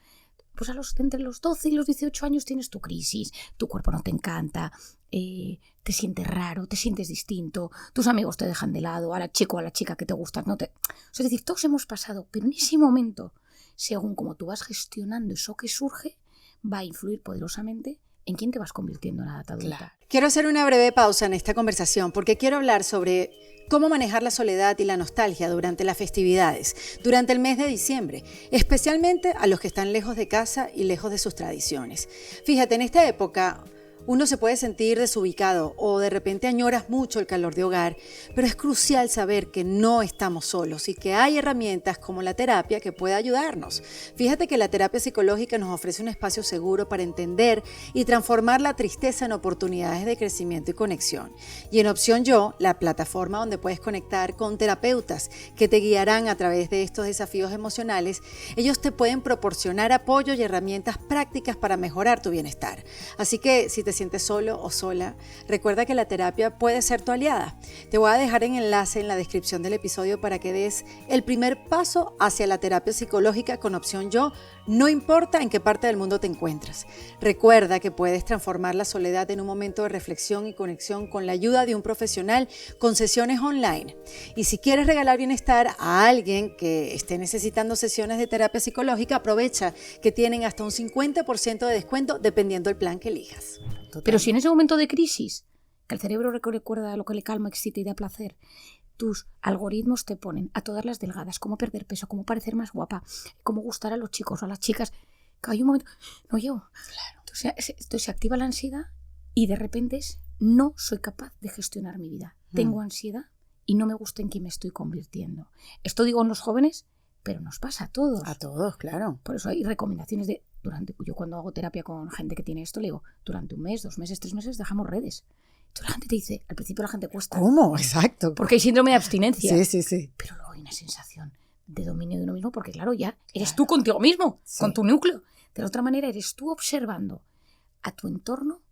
pues entre los 12 y los 18 años tienes tu crisis, tu cuerpo no te encanta, te sientes raro, te sientes distinto, tus amigos te dejan de lado, a la chica o a la chica que te gusta, no te... Es decir, todos hemos pasado, pero en ese momento, según como tú vas gestionando eso que surge, va a influir poderosamente en quién te vas convirtiendo en la edad adulta. Claro. Quiero hacer una breve pausa en esta conversación porque quiero hablar sobre cómo manejar la soledad y la nostalgia durante las festividades, durante el mes de diciembre, especialmente a los que están lejos de casa y lejos de sus tradiciones. Fíjate, en esta época uno se puede sentir desubicado o de repente añoras mucho el calor de hogar, pero es crucial saber que no estamos solos y que hay herramientas como la terapia que puede ayudarnos. Fíjate que la terapia psicológica nos ofrece un espacio seguro para entender y transformar la tristeza en oportunidades de crecimiento y conexión. Y en Opción Yo, la plataforma donde puedes conectar con terapeutas que te guiarán a través de estos desafíos emocionales, ellos te pueden proporcionar apoyo y herramientas prácticas para mejorar tu bienestar. Así que si te sientes solo o sola, recuerda que la terapia puede ser tu aliada. Te voy a dejar el enlace en la descripción del episodio para que des el primer paso hacia la terapia psicológica con Opción Yo, no importa en qué parte del mundo te encuentras. Recuerda que puedes transformar la soledad en un momento de reflexión y conexión con la ayuda de un profesional con sesiones online. Y si quieres regalar bienestar a alguien que esté necesitando sesiones de terapia psicológica, aprovecha que tienen hasta un 50% de descuento dependiendo del plan que elijas. Total. Pero si en ese momento de crisis, que el cerebro recuerda lo que le calma, excita y da placer, tus algoritmos te ponen a todas las delgadas, cómo perder peso, cómo parecer más guapa, cómo gustar a los chicos o a las chicas, que hay un momento, no yo, claro. Entonces se activa la ansiedad y de repente no soy capaz de gestionar mi vida. Tengo ansiedad y no me gusta en quién me estoy convirtiendo. Esto digo en los jóvenes, pero nos pasa a todos. A todos, claro. Por eso hay recomendaciones yo cuando hago terapia con gente que tiene esto, le digo, durante 1 mes, 2 meses, 3 meses dejamos redes. Entonces la gente te dice, al principio la gente cuesta. ¿Cómo? Exacto. Porque hay síndrome de abstinencia. Sí. Pero luego hay una sensación de dominio de uno mismo, porque claro, ya eres tú contigo mismo, con tu núcleo. De la otra manera, eres tú observando a tu entorno,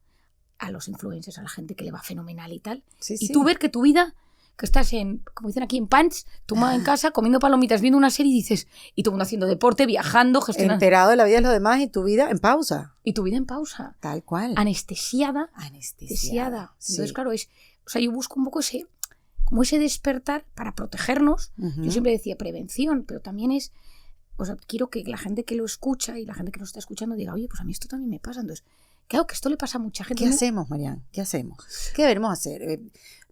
a los influencers, a la gente que le va fenomenal y tal, y tú ver que tu vida, que estás como dicen aquí, en pants, tú en casa comiendo palomitas, viendo una serie y dices, y todo el mundo haciendo deporte, viajando, gestionando. Enterado de la vida de los demás y tu vida en pausa. Y tu vida en pausa. Tal cual. Anestesiada. Sí. Entonces, claro, yo busco un poco ese despertar para protegernos. Yo siempre decía prevención, pero también quiero que la gente que lo escucha y la gente que nos está escuchando diga, oye, pues a mí esto también me pasa. Entonces, claro que esto le pasa a mucha gente. ¿Qué hacemos, Marian? ¿Qué hacemos? ¿Qué debemos hacer?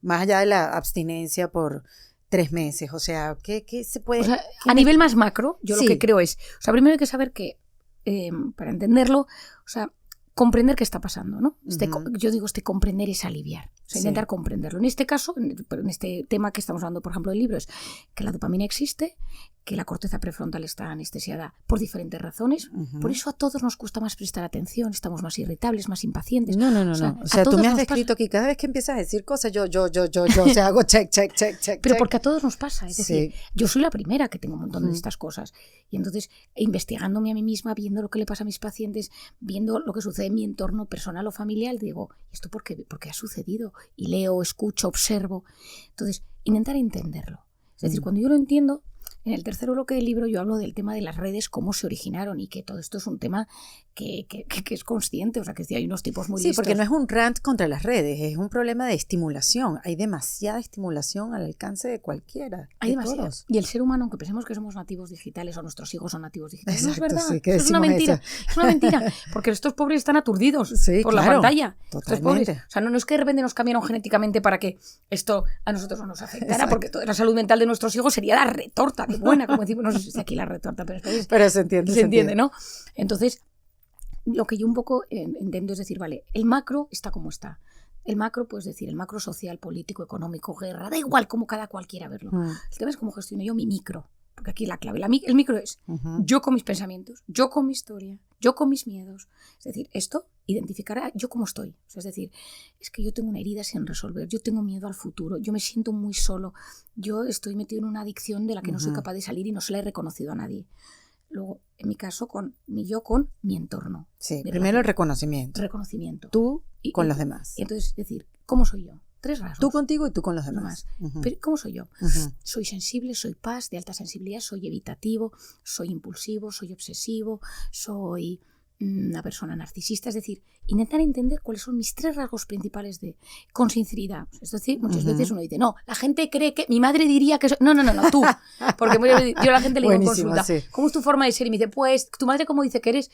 Más allá de la abstinencia por 3 meses, o sea, ¿qué se puede...? A nivel más macro, yo lo que creo es, primero hay que saber que, para entenderlo, comprender qué está pasando, ¿no? Yo digo, comprender es aliviar. Intentar comprenderlo. En este caso, en este tema que estamos hablando, por ejemplo, del libro, es que la dopamina existe, que la corteza prefrontal está anestesiada por diferentes razones. Por eso a todos nos cuesta más prestar atención, estamos más irritables, más impacientes. No. O sea, tú me has descrito que cada vez que empiezas a decir cosas, yo, o sea, hago check. Pero porque a todos nos pasa. Es decir, yo soy la primera que tengo un montón de estas cosas. Y entonces, investigándome a mí misma, viendo lo que le pasa a mis pacientes, viendo lo que sucede en mi entorno personal o familiar, digo, ¿esto por qué ha sucedido? Y leo, escucho, observo. Entonces, intentar entenderlo. Es decir, cuando yo lo entiendo, en el tercer bloque del libro yo hablo del tema de las redes, cómo se originaron y que todo esto es un tema que es consciente, o sea, que hay unos tipos muy listos. Sí, porque no es un rant contra las redes, es un problema de estimulación. Hay demasiada estimulación al alcance de cualquiera. Hay demasiada. Y el ser humano, aunque pensemos que somos nativos digitales o nuestros hijos son nativos digitales, exacto, no es verdad. Sí, eso es una mentira. Es una mentira, porque estos pobres están aturdidos por la pantalla. Totalmente. O sea, no es que de repente nos cambiaron genéticamente para que esto a nosotros no nos afectara, porque toda la salud mental de nuestros hijos sería la retorta, qué buena, como decimos, no sé si es aquí la retorta, pero se entiende. Se entiende, ¿no? Entonces, lo que yo un poco intento es decir, vale, el macro está como está. El macro, pues decir, el macro social, político, económico, guerra, da igual como cada cual quiera verlo. El tema es cómo gestiono yo mi micro. porque aquí la clave, el micro es yo con mis pensamientos, yo con mi historia, yo con mis miedos. Es decir, esto identificará yo cómo estoy. O sea, es decir, es que yo tengo una herida sin resolver, yo tengo miedo al futuro, yo me siento muy solo, yo estoy metido en una adicción de la que no soy capaz de salir y no se la he reconocido a nadie. Luego, en mi caso, con mi entorno. Sí, primero el reconocimiento. Reconocimiento. Tú con los demás. Y entonces, es decir, ¿cómo soy yo? 3 rasgos. Tú contigo y tú con los demás. Pero ¿cómo soy yo? Soy sensible, soy paz, de alta sensibilidad, soy evitativo, soy impulsivo, soy obsesivo, soy una persona narcisista. Es decir, intentar entender cuáles son mis 3 rasgos principales con sinceridad. Es decir, muchas veces uno dice, no, la gente cree que mi madre diría que... No, tú. Porque yo a la gente le digo en consulta, sí. ¿Cómo es tu forma de ser? Y me dice, pues, ¿tu madre cómo dice que eres?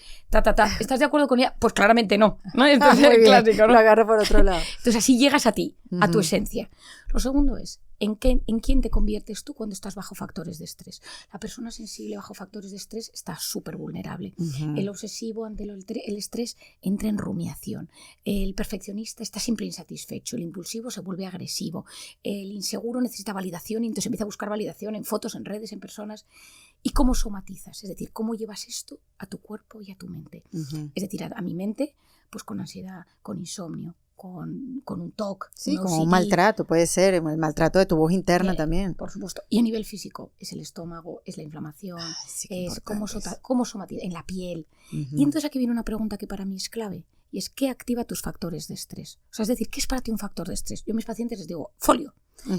¿Estás de acuerdo con ella? Pues claramente no. Entonces, muy bien, clásico, ¿no? Lo agarro por otro lado. Entonces así llegas a ti, a tu esencia. Lo segundo es, ¿en quién te conviertes tú cuando estás bajo factores de estrés? La persona sensible bajo factores de estrés está súper vulnerable. El obsesivo ante el estrés entra en rumiación. El perfeccionista está siempre insatisfecho. El impulsivo se vuelve agresivo. El inseguro necesita validación y entonces empieza a buscar validación en fotos, en redes, en personas. ¿Y cómo somatizas? Es decir, ¿cómo llevas esto a tu cuerpo y a tu mente? Es decir, a mi mente, pues con ansiedad, con insomnio, con un TOC. Sí, como un maltrato, puede ser, el maltrato de tu voz interna también. Por supuesto. Y a nivel físico, es el estómago, es la inflamación, sí, es cómo somatiza, en la piel. Y entonces aquí viene una pregunta que para mí es clave, y es ¿qué activa tus factores de estrés? O sea, es decir, ¿qué es para ti un factor de estrés? Yo a mis pacientes les digo, folio,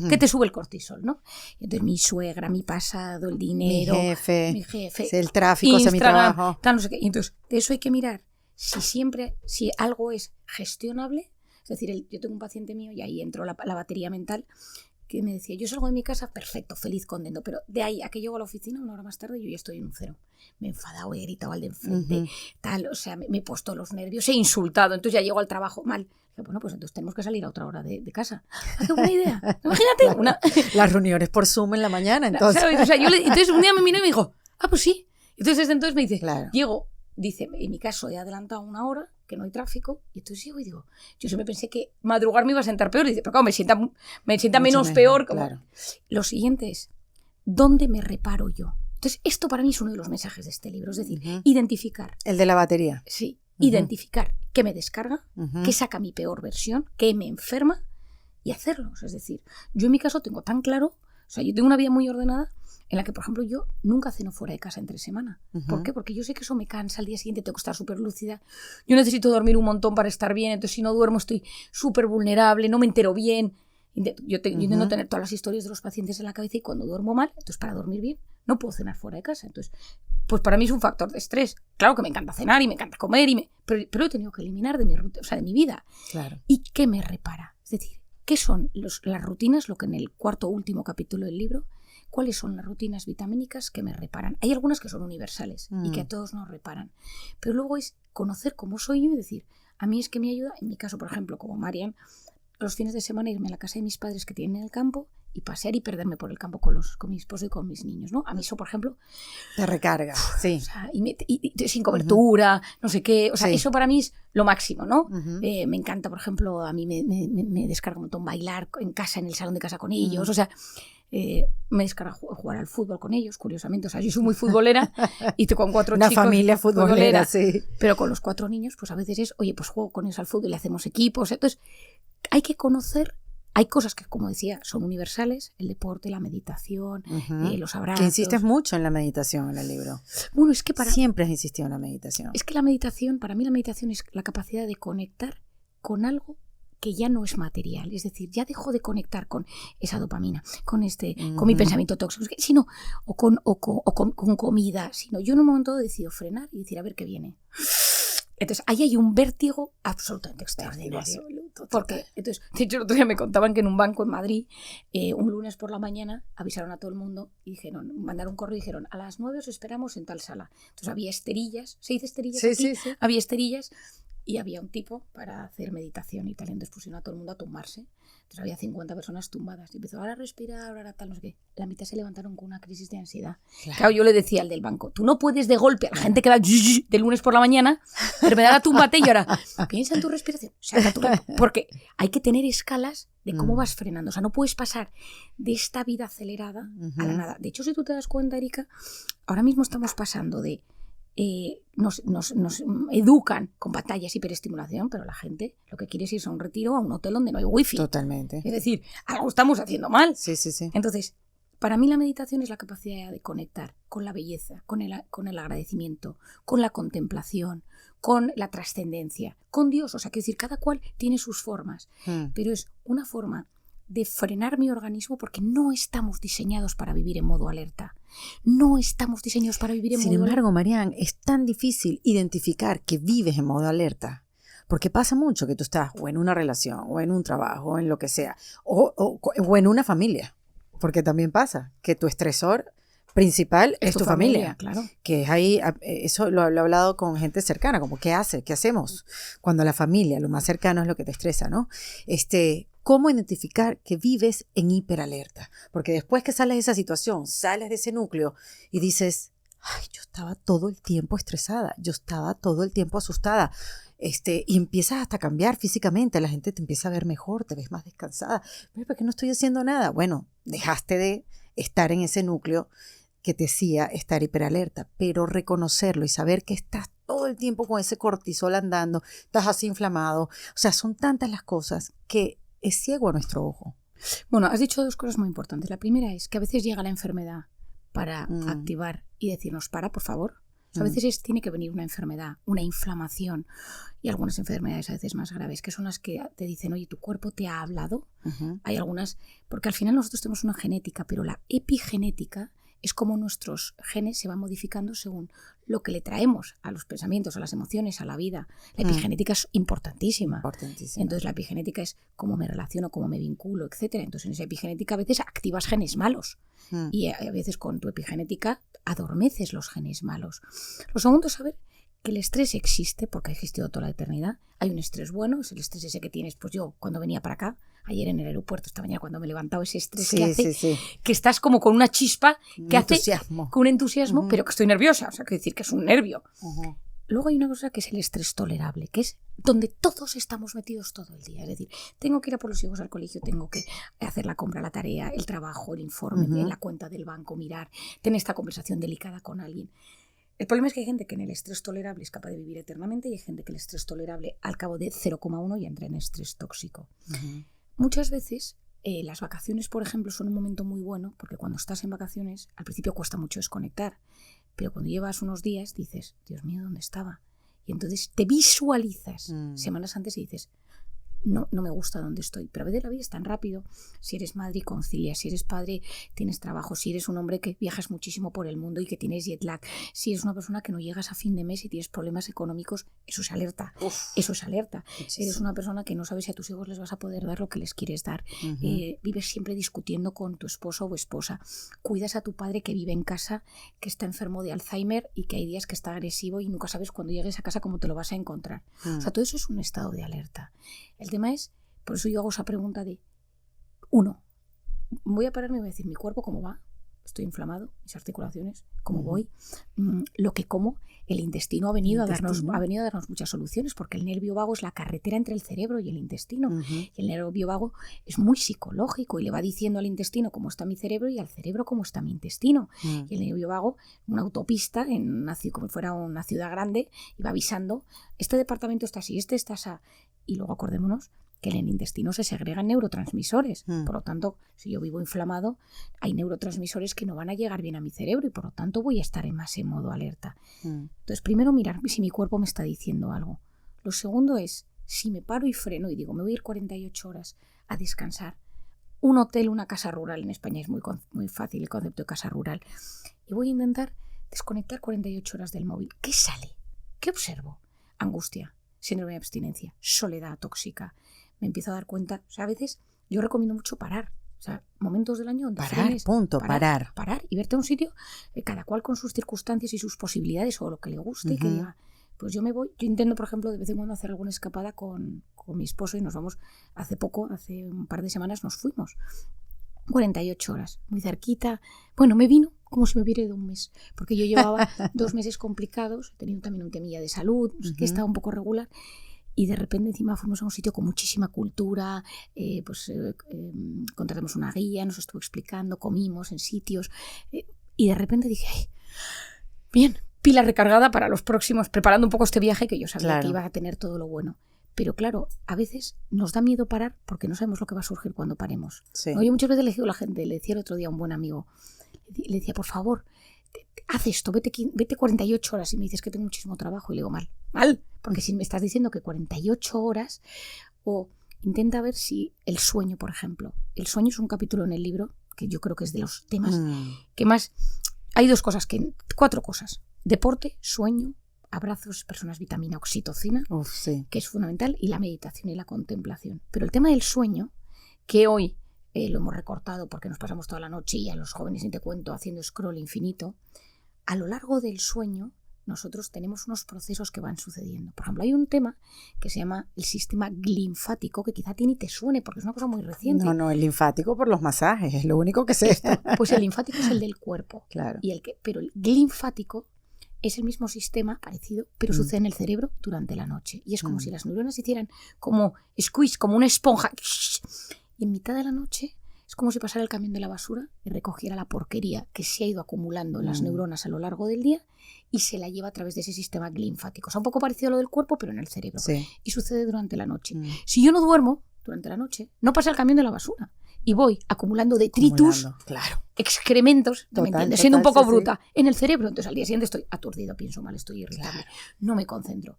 que te sube el cortisol, ¿no? Y entonces mi suegra, mi pasado, el dinero, mi jefe el tráfico, Instagram, mi trabajo. Tal, no sé qué. Y entonces, de eso hay que mirar si algo es gestionable. Es decir, yo tengo un paciente mío y ahí entró la batería mental que me decía, yo salgo de mi casa perfecto, feliz, contento, pero de ahí a que llego a la oficina 1 hora más tarde yo ya estoy en un 0. Me he enfadado, he gritado al de enfrente, o sea, me he puesto los nervios, he insultado, entonces ya llego al trabajo mal. Bueno, pues entonces tenemos que salir a otra hora de casa. ¡Qué buena idea! Imagínate. Las reuniones por Zoom en la mañana, entonces. ¿Sabes? O sea, entonces un día me miró y me dijo, pues sí. Entonces desde entonces me dice, claro. Llego, dice, en mi caso he adelantado 1 hora, que no hay tráfico, y entonces llego y digo, yo siempre pensé que madrugar me iba a sentar peor, y dice, pero claro, me sienta menos peor. Claro. Lo siguiente es, ¿dónde me reparo yo? Entonces, esto para mí es uno de los mensajes de este libro, es decir, identificar. El de la batería. Sí, identificar qué me descarga, qué saca mi peor versión, qué me enferma, y hacerlo. Es decir, yo en mi caso tengo tan claro, o sea, yo tengo una vida muy ordenada, en la que, por ejemplo, yo nunca ceno fuera de casa entre semana. ¿Por qué? Porque yo sé que eso me cansa, al día siguiente tengo que estar súper lúcida, yo necesito dormir un montón para estar bien, entonces si no duermo estoy súper vulnerable, no me entero bien. Yo intento tener todas las historias de los pacientes en la cabeza y cuando duermo mal, entonces para dormir bien no puedo cenar fuera de casa. Entonces, pues para mí es un factor de estrés. Claro que me encanta cenar y me encanta comer, pero lo he tenido que eliminar de mi rutina, o sea, de mi vida. Claro. ¿Y qué me repara? Es decir, ¿qué son las rutinas? Lo que en el 4º último capítulo del libro, ¿cuáles son las rutinas vitamínicas que me reparan? Hay algunas que son universales y que a todos nos reparan. Pero luego es conocer cómo soy yo y decir, a mí es que me ayuda, en mi caso, por ejemplo, como Marian, los fines de semana irme a la casa de mis padres que tienen en el campo y pasear y perderme por el campo con mi esposo y con mis niños, ¿no? A mí eso, por ejemplo... Te recarga, sí. O sea, y sin cobertura, no sé qué, o sea, eso para mí es lo máximo, ¿no? Me encanta, por ejemplo, a mí me descarga un montón bailar en casa, en el salón de casa con ellos, o sea... me descarga jugar al fútbol con ellos, curiosamente. O sea, yo soy muy futbolera y con 4 Una chicos. Una familia futbolera, sí. Pero con los 4 niños, pues a veces es, oye, pues juego con ellos al fútbol y hacemos equipos. Entonces, hay que conocer. Hay cosas que, como decía, son universales. El deporte, la meditación, los abrazos. Que insistes mucho en la meditación en el libro. Bueno, es que siempre has insistido en la meditación. Es que la meditación, para mí la meditación es la capacidad de conectar con algo que ya no es material, es decir, ya dejo de conectar con esa dopamina, con mi pensamiento tóxico, sino con comida, sino yo en un momento decido frenar y decir, a ver qué viene. Entonces, ahí hay un vértigo absolutamente extraordinario. Porque, entonces, de hecho, el otro día me contaban que en un banco en Madrid, un lunes por la mañana, avisaron a todo el mundo y dijeron, mandaron un correo y dijeron, a las 9 os esperamos en tal sala. Entonces había esterillas, ¿se dice esterillas aquí? Sí. Había esterillas. Y había un tipo para hacer meditación y tal. Entonces pusieron a todo el mundo a tumbarse. Entonces había 50 personas tumbadas. Y empezó, ahora respirar, ahora tal, no sé qué. La mitad se levantaron con una crisis de ansiedad. Claro, yo le decía al del banco, tú no puedes de golpe a la gente que va de lunes por la mañana, pero me da la túmbate y ahora piensa en tu respiración. Saca tu porque hay que tener escalas de cómo vas frenando. O sea, no puedes pasar de esta vida acelerada a la nada. De hecho, si tú te das cuenta, Erika, ahora mismo estamos pasando de... nos educan con pantallas, hiperestimulación, pero la gente lo que quiere es irse a un retiro, a un hotel donde no hay wifi. Totalmente. Es decir, algo estamos haciendo mal. Sí. Entonces, para mí la meditación es la capacidad de conectar con la belleza, con el agradecimiento, con la contemplación, con la trascendencia, con Dios. O sea, quiero decir, cada cual tiene sus formas, pero es una forma de frenar mi organismo porque no estamos diseñados para vivir en modo alerta. No estamos diseñados para vivir en modo alerta. Sin embargo, Marian, es tan difícil identificar que vives en modo alerta. Porque pasa mucho que tú estás o en una relación, o en un trabajo, o en lo que sea, o en una familia. Porque también pasa que tu estresor principal es tu familia. Claro. Que es ahí, eso lo he hablado con gente cercana, como ¿qué hace? ¿Qué hacemos? Cuando la familia, lo más cercano es lo que te estresa, ¿no? ¿Cómo identificar que vives en hiperalerta? Porque después que sales de esa situación, sales de ese núcleo y dices, ay, yo estaba todo el tiempo estresada, yo estaba todo el tiempo asustada. Y empiezas hasta a cambiar físicamente, la gente te empieza a ver mejor, te ves más descansada. ¿Pero por qué no estoy haciendo nada? Bueno, dejaste de estar en ese núcleo que te hacía estar hiperalerta, pero reconocerlo y saber que estás todo el tiempo con ese cortisol andando, estás así inflamado. O sea, son tantas las cosas que es ciego a nuestro ojo. Bueno, has dicho dos cosas muy importantes. La primera es que a veces llega la enfermedad para activar y decirnos, para, por favor. O sea, a veces tiene que venir una enfermedad, una inflamación y algunas enfermedades a veces más graves, que son las que te dicen, oye, ¿tu cuerpo te ha hablado? Hay algunas, porque al final nosotros tenemos una genética, pero la epigenética es como nuestros genes se van modificando según lo que le traemos a los pensamientos, a las emociones, a la vida. La epigenética es importantísima. Entonces la epigenética es cómo me relaciono, cómo me vinculo, etcétera. Entonces en esa epigenética a veces activas genes malos y a veces con tu epigenética adormeces los genes malos. Lo segundo es saber que el estrés existe porque ha existido toda la eternidad. Hay un estrés bueno, es el estrés ese que tienes, pues yo cuando venía para acá, ayer en el aeropuerto, esta mañana cuando me he levantado, ese estrés que hace que estás como con una chispa, que hace con un entusiasmo, pero que estoy nerviosa, o sea, quiero decir que es un nervio. Luego hay una cosa que es el estrés tolerable, que es donde todos estamos metidos todo el día. Es decir, tengo que ir a por los hijos al colegio, tengo que hacer la compra, la tarea, el trabajo, el informe, la cuenta del banco, mirar, tener esta conversación delicada con alguien. El problema es que hay gente que en el estrés tolerable es capaz de vivir eternamente y hay gente que el estrés tolerable al cabo de 0,1 ya entra en estrés tóxico. Muchas veces las vacaciones, por ejemplo, son un momento muy bueno porque cuando estás en vacaciones al principio cuesta mucho desconectar, pero cuando llevas unos días dices, Dios mío, ¿dónde estaba? Y entonces te visualizas semanas antes y dices, no me gusta donde estoy. Pero a veces la vida es tan rápido. Si eres madre y concilias, si eres padre tienes trabajo, si eres un hombre que viajas muchísimo por el mundo y que tienes jet lag, si eres una persona que no llegas a fin de mes y tienes problemas económicos, eso es alerta. Eso es alerta. Muchísimo. Eres una persona que no sabes si a tus hijos les vas a poder dar lo que les quieres dar. Vives siempre discutiendo con tu esposo o esposa. Cuidas a tu padre que vive en casa, que está enfermo de Alzheimer y que hay días que está agresivo y nunca sabes cuando llegues a casa cómo te lo vas a encontrar. O sea, todo eso es un estado de alerta. El tema es, por eso yo hago esa pregunta de, uno, voy a pararme y voy a decir, ¿mi cuerpo cómo va? Estoy inflamado, mis articulaciones, ¿cómo voy? Lo que como, el intestino ha venido a darnos muchas soluciones, porque el nervio vago es la carretera entre el cerebro y el intestino. Y el nervio vago es muy psicológico y le va diciendo al intestino cómo está mi cerebro y al cerebro cómo está mi intestino. Y el nervio vago, una autopista, como si fuera una ciudad grande, y va avisando, este departamento está así, este está así. Y luego acordémonos que en el intestino se segregan neurotransmisores. Por lo tanto, si yo vivo inflamado, hay neurotransmisores que no van a llegar bien a mi cerebro y por lo tanto voy a estar más en modo alerta. Entonces, primero mirar si mi cuerpo me está diciendo algo. Lo segundo es, si me paro y freno y digo, me voy a ir 48 horas a descansar. Un hotel, una casa rural, en España es muy fácil el concepto de casa rural. Y voy a intentar desconectar 48 horas del móvil. ¿Qué sale? ¿Qué observo? Angustia, síndrome de abstinencia, soledad tóxica. Me empiezo a dar cuenta, o sea, a veces yo recomiendo mucho parar, o sea, momentos del año donde parar y verte a un sitio, cada cual con sus circunstancias y sus posibilidades o lo que le guste y que diga, pues yo me voy. Yo intento, por ejemplo, de vez en cuando hacer alguna escapada con mi esposo y nos vamos, hace un par de semanas nos fuimos 48 horas, muy cerquita. Bueno, me vino como si me hubiera ido un mes, porque yo llevaba 2 meses complicados, he tenido también un temilla de salud, no sé qué, estaba un poco regular. Y de repente encima fuimos a un sitio con muchísima cultura, contratamos una guía, nos estuvo explicando, comimos en sitios, y de repente dije, ay, bien, pila recargada para los próximos, preparando un poco este viaje que yo sabía que iba a tener todo lo bueno. Pero claro, a veces nos da miedo parar porque no sabemos lo que va a surgir cuando paremos. Sí. Yo muchas veces le digo a la gente, le decía el otro día a un buen amigo, le decía, por favor, haz esto, vete 48 horas, y me dices que tengo muchísimo trabajo, y le digo, mal, porque si me estás diciendo que 48 horas, o intenta ver si el sueño, por ejemplo, el sueño es un capítulo en el libro que yo creo que es de los temas que más, hay 4 cosas, deporte, sueño, abrazos, personas, vitamina, oxitocina, que es fundamental, y la meditación y la contemplación. Pero el tema del sueño, que hoy lo hemos recortado porque nos pasamos toda la noche y a los jóvenes, ni te cuento, haciendo scroll infinito, a lo largo del sueño nosotros tenemos unos procesos que van sucediendo. Por ejemplo, hay un tema que se llama el sistema linfático, que quizá a ti ni te suene porque es una cosa muy reciente. No, el linfático por los masajes, es lo único que sé. Pues el linfático es el del cuerpo. Claro. Pero el linfático es el mismo sistema parecido, pero sucede en el cerebro durante la noche. Y es como si las neuronas hicieran como squeeze, como una esponja. Y en mitad de la noche es como si pasara el camión de la basura y recogiera la porquería que se ha ido acumulando en las neuronas a lo largo del día y se la lleva a través de ese sistema linfático. O sea, un poco parecido a lo del cuerpo, pero en el cerebro. Sí. Y sucede durante la noche. Si yo no duermo durante la noche, no pasa el camión de la basura. Y voy acumulando detritus, excrementos, ¿me entiendes? Siendo un poco bruta, en el cerebro. Entonces al día siguiente estoy aturdido, pienso mal, estoy irritable, no me concentro.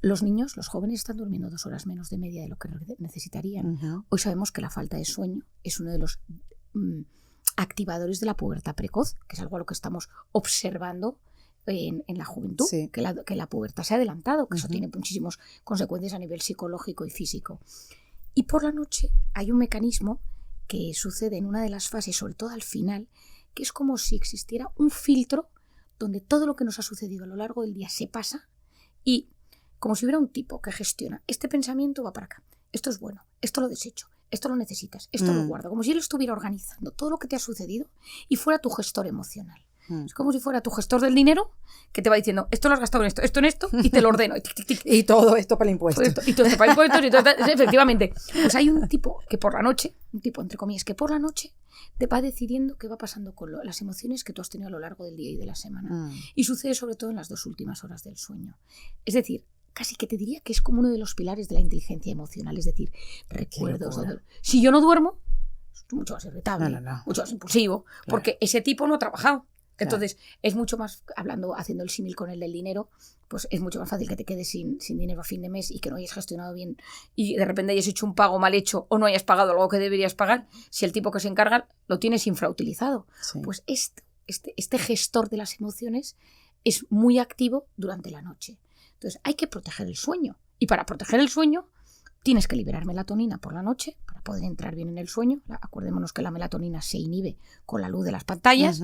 Los niños, los jóvenes están durmiendo 2 horas menos de media de lo que necesitarían. Hoy sabemos que la falta de sueño es uno de los activadores de la pubertad precoz, que es algo a lo que estamos observando en la juventud, que la pubertad se ha adelantado, que eso tiene muchísimas consecuencias a nivel psicológico y físico. Y por la noche hay un mecanismo que sucede en una de las fases, sobre todo al final, que es como si existiera un filtro donde todo lo que nos ha sucedido a lo largo del día se pasa y como si hubiera un tipo que gestiona, este pensamiento va para acá, esto es bueno, esto lo desecho, esto lo necesitas, esto lo guardo, como si él estuviera organizando todo lo que te ha sucedido y fuera tu gestor emocional. Es como si fuera tu gestor del dinero que te va diciendo, esto lo has gastado en esto, y te lo ordeno. Y todo esto para el impuesto. Y todo esto para impuestos. Efectivamente. Pues hay un tipo que por la noche, un tipo entre comillas, que por la noche te va decidiendo qué va pasando con las emociones que tú has tenido a lo largo del día y de la semana. Y sucede sobre todo en las 2 últimas horas del sueño. Es decir, casi que te diría que es como uno de los pilares de la inteligencia emocional. Es decir, recuerdos. Si yo no duermo, soy mucho más irritable, mucho más impulsivo, porque ese tipo no ha trabajado. Entonces, es mucho más, haciendo el símil con el del dinero, pues es mucho más fácil que te quedes sin dinero a fin de mes y que no hayas gestionado bien y de repente hayas hecho un pago mal hecho o no hayas pagado algo que deberías pagar, si el tipo que se encarga lo tienes infrautilizado. Pues este gestor de las emociones es muy activo durante la noche. Entonces, hay que proteger el sueño. Y para proteger el sueño, tienes que liberar melatonina por la noche para poder entrar bien en el sueño. Acordémonos que la melatonina se inhibe con la luz de las pantallas.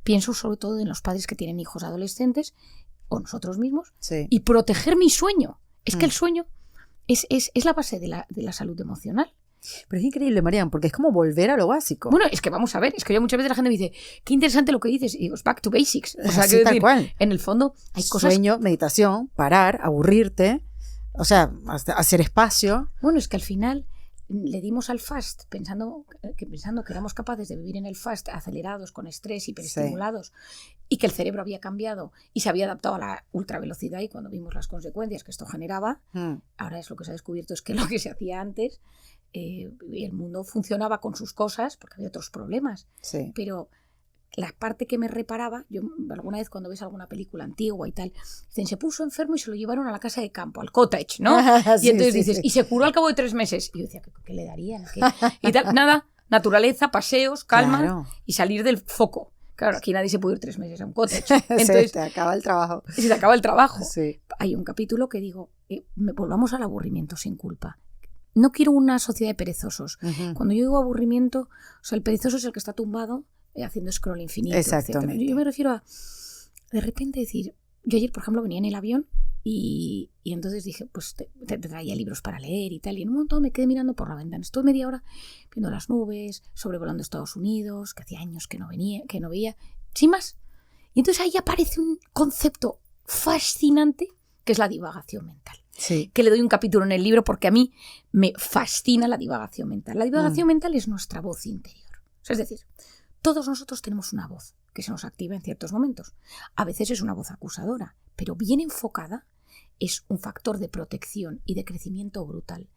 Pienso sobre todo en los padres que tienen hijos adolescentes o nosotros mismos y proteger mi sueño. Es que el sueño es la base de la salud emocional. Pero es increíble, Marian, porque es como volver a lo básico. Bueno, es que vamos a ver, es que yo muchas veces la gente me dice, qué interesante lo que dices, y digo, back to basics. O sea, tal cual. En el fondo hay cosas... Sueño, meditación, parar, aburrirte, o sea, hacer espacio. Bueno, es que al final le dimos al fast pensando que éramos capaces de vivir en el fast acelerados, con estrés, hiperestimulados, y que el cerebro había cambiado y se había adaptado a la ultravelocidad, y cuando vimos las consecuencias que esto generaba, ahora es lo que se ha descubierto es que lo que se hacía antes, el mundo funcionaba con sus cosas porque había otros problemas, pero la parte que me reparaba, yo alguna vez cuando ves alguna película antigua y tal, dicen, se puso enfermo y se lo llevaron a la casa de campo, al cottage, ¿no? Y entonces dices, y se curó al cabo de 3 meses. Y yo decía, ¿qué le darían? Y tal, nada, naturaleza, paseos, calma y salir del foco. Claro, aquí nadie se puede ir 3 meses a un cottage. Entonces, se te acaba el trabajo. Se te acaba el trabajo. Hay un capítulo que digo, volvamos al aburrimiento sin culpa. No quiero una sociedad de perezosos. Cuando yo digo aburrimiento, o sea, el perezoso es el que está tumbado haciendo scroll infinito, exactamente, etcétera. Yo me refiero a de repente decir, yo ayer por ejemplo venía en el avión y entonces dije, pues te traía libros para leer y tal, y en un momento me quedé mirando por la ventana, estuve media hora viendo las nubes, sobrevolando Estados Unidos, que hacía años que no veía, sin más, y entonces ahí aparece un concepto fascinante que es la divagación mental. Sí. que le doy un capítulo en el libro porque a mí me fascina la divagación mental. La divagación mental es nuestra voz interior. O sea, es decir, todos nosotros tenemos una voz que se nos activa en ciertos momentos. A veces es una voz acusadora, pero bien enfocada es un factor de protección y de crecimiento brutal.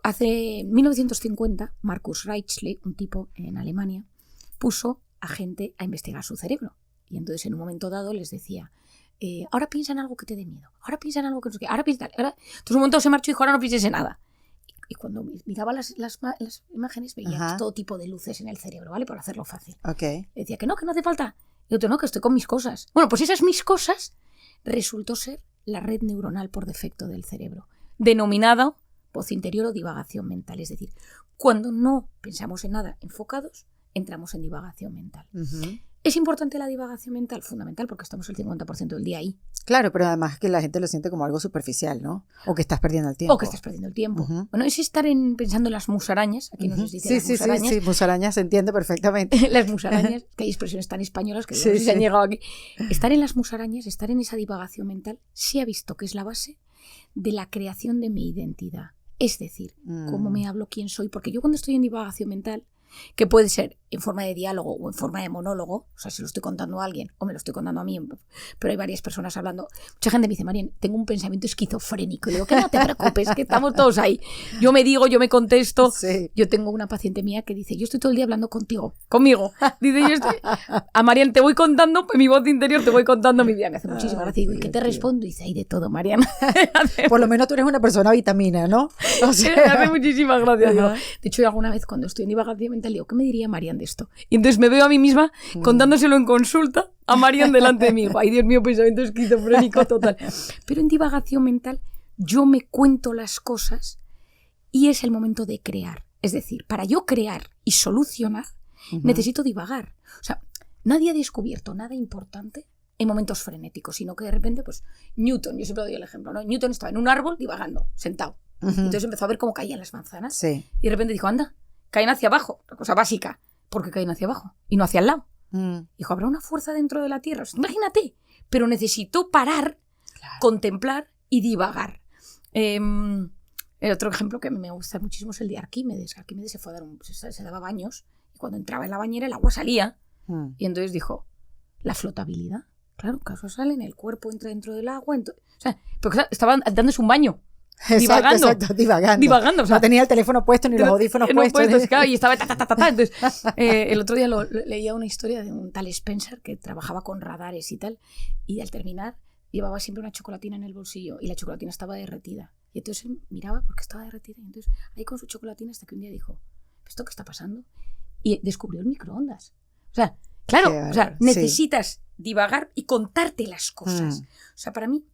Hace 1950, Marcus Reichle, un tipo en Alemania, puso a gente a investigar su cerebro. Y entonces en un momento dado les decía, ahora piensa en algo que te dé miedo, ahora piensa en algo que no sé qué, ahora piensa en tal, ahora... Entonces un momento se marchó y dijo, ahora no pienses en nada. Y cuando miraba las imágenes veía todo tipo de luces en el cerebro, ¿vale? Por hacerlo fácil. Okay. Decía que no hace falta. Y otro, no, que estoy con mis cosas. Bueno, pues esas mis cosas resultó ser la red neuronal por defecto del cerebro, denominada voz interior o divagación mental. Es decir, cuando no pensamos en nada enfocados, entramos en divagación mental. ¿Es importante la divagación mental? Fundamental, porque estamos el 50% del día ahí. Claro, pero además que la gente lo siente como algo superficial, ¿no? O que estás perdiendo el tiempo. Bueno, es estar pensando en las musarañas. Aquí nos dice las musarañas. Sí, musarañas se entiende perfectamente. Las musarañas, que hay expresiones tan españolas que no sé si han llegado aquí. Estar en las musarañas, estar en esa divagación mental, sí ha visto que es la base de la creación de mi identidad. Es decir, cómo me hablo, quién soy. Porque yo cuando estoy en divagación mental, que puede ser en forma de diálogo o en forma de monólogo, o sea, si lo estoy contando a alguien o me lo estoy contando a mí, pero hay varias personas hablando. Mucha gente me dice, Marian, tengo un pensamiento esquizofrénico. Y digo, que no te preocupes, que estamos todos ahí. Yo me digo, yo me contesto. Sí. Yo tengo una paciente mía que dice, yo estoy todo el día hablando conmigo. Dice, yo estoy... A Marian te voy contando, mi voz interior te voy contando mi vida. Me hace muchísima gracia. Digo, ¿y qué te respondo? Y dice, hay de todo, Marian. Por lo menos tú eres una persona vitamina, ¿no? O sea... Me hace muchísimas gracias. Digo, de hecho, yo alguna vez cuando estoy en divagación mental digo, ¿qué me diría Marian de esto? Y entonces me veo a mí misma contándoselo en consulta a Marian delante de mí. Ay, Dios mío, pensamiento esquizofrénico total. Pero en divagación mental yo me cuento las cosas y es el momento de crear. Es decir, para yo crear y solucionar necesito divagar. O sea, nadie ha descubierto nada importante en momentos frenéticos, sino que de repente, pues, Newton, yo siempre doy el ejemplo, ¿no? Newton estaba en un árbol divagando, sentado. Entonces empezó a ver cómo caían las manzanas. Sí. Y de repente dijo, anda, caen hacia abajo, la cosa básica. ¿Por qué caen hacia abajo y no hacia el lado? Dijo, ¿habrá una fuerza dentro de la Tierra? Imagínate, pero necesito parar, contemplar y divagar. El otro ejemplo que a mí me gusta muchísimo es el de Arquímedes. Arquímedes se fue a dar se daba baños y cuando entraba en la bañera el agua salía. Y entonces dijo, la flotabilidad. Claro, que eso sale en el cuerpo, entra dentro del agua. O sea, porque estaba dándose un baño. Divagando. O sea, no tenía el teléfono puesto ni los audífonos puestos. Claro, y estaba Entonces, el otro día leía una historia de un tal Spencer que trabajaba con radares y tal, y al terminar llevaba siempre una chocolatina en el bolsillo y la chocolatina estaba derretida. Y entonces él miraba porque estaba derretida. Y entonces ahí con su chocolatina hasta que un día dijo, ¿esto qué está pasando? Y descubrió el microondas. O sea, claro, necesitas divagar y contarte las cosas. O sea, para mí,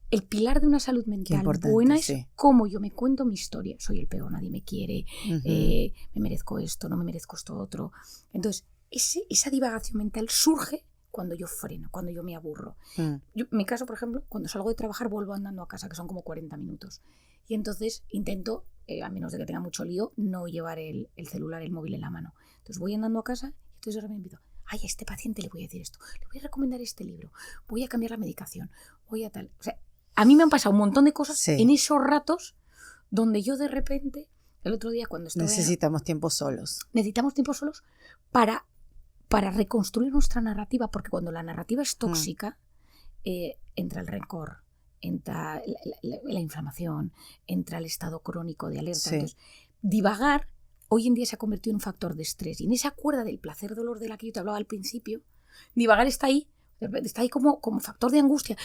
el pilar de una salud mental buena es cómo yo me cuento mi historia. Soy el peor, nadie me quiere, me merezco esto, no me merezco esto otro. Entonces, esa divagación mental surge cuando yo freno, cuando yo me aburro. En mi caso, por ejemplo, cuando salgo de trabajar vuelvo andando a casa, que son como 40 minutos. Y entonces intento, a menos de que tenga mucho lío, no llevar el celular, el móvil en la mano. Entonces voy andando a casa y entonces ahora me invito. Ay, a este paciente le voy a decir esto, le voy a recomendar este libro, voy a cambiar la medicación, voy a tal... O sea, a mí me han pasado un montón de cosas en esos ratos donde yo de repente, el otro día cuando estaba... Necesitamos tiempo solos. Necesitamos tiempo solos para reconstruir nuestra narrativa, porque cuando la narrativa es tóxica, entra el rencor, entra la inflamación, entra el estado crónico de alerta. Sí. Entonces, divagar hoy en día se ha convertido en un factor de estrés. Y en esa cuerda del placer-dolor de la que yo te hablaba al principio, divagar está ahí como factor de angustia.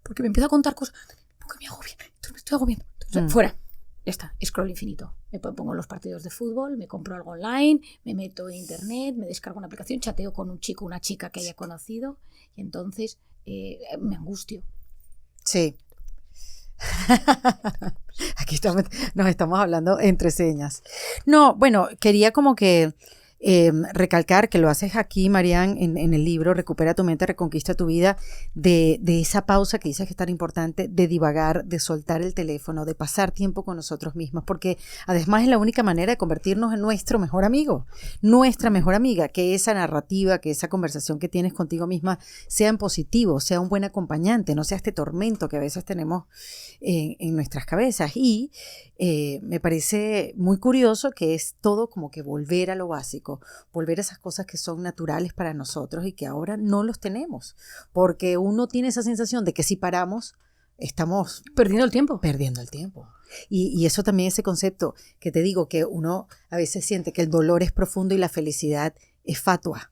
Porque me empiezo a contar cosas, porque me agobio, entonces me estoy agobiando. Entonces, fuera, ya está, scroll infinito. Me pongo los partidos de fútbol, me compro algo online, me meto en internet, me descargo una aplicación, chateo con un chico o una chica que haya conocido y entonces me angustio. Sí. Aquí nos estamos hablando entre señas. No, bueno, quería como que recalcar que lo haces aquí, Marian, en el libro Recupera tu mente, reconquista tu vida, de esa pausa que dices que es tan importante, de divagar, de soltar el teléfono, de pasar tiempo con nosotros mismos, porque además es la única manera de convertirnos en nuestro mejor amigo, nuestra mejor amiga, que esa narrativa, que esa conversación que tienes contigo misma sea en positivo, sea un buen acompañante, no sea este tormento que a veces tenemos en nuestras cabezas. Y me parece muy curioso que es todo como que volver a lo básico, volver a esas cosas que son naturales para nosotros y que ahora no los tenemos, porque uno tiene esa sensación de que si paramos, estamos Perdiendo el tiempo. perdiendo el tiempo. Y eso también, ese concepto que te digo, que uno a veces siente que el dolor es profundo y la felicidad es fatua.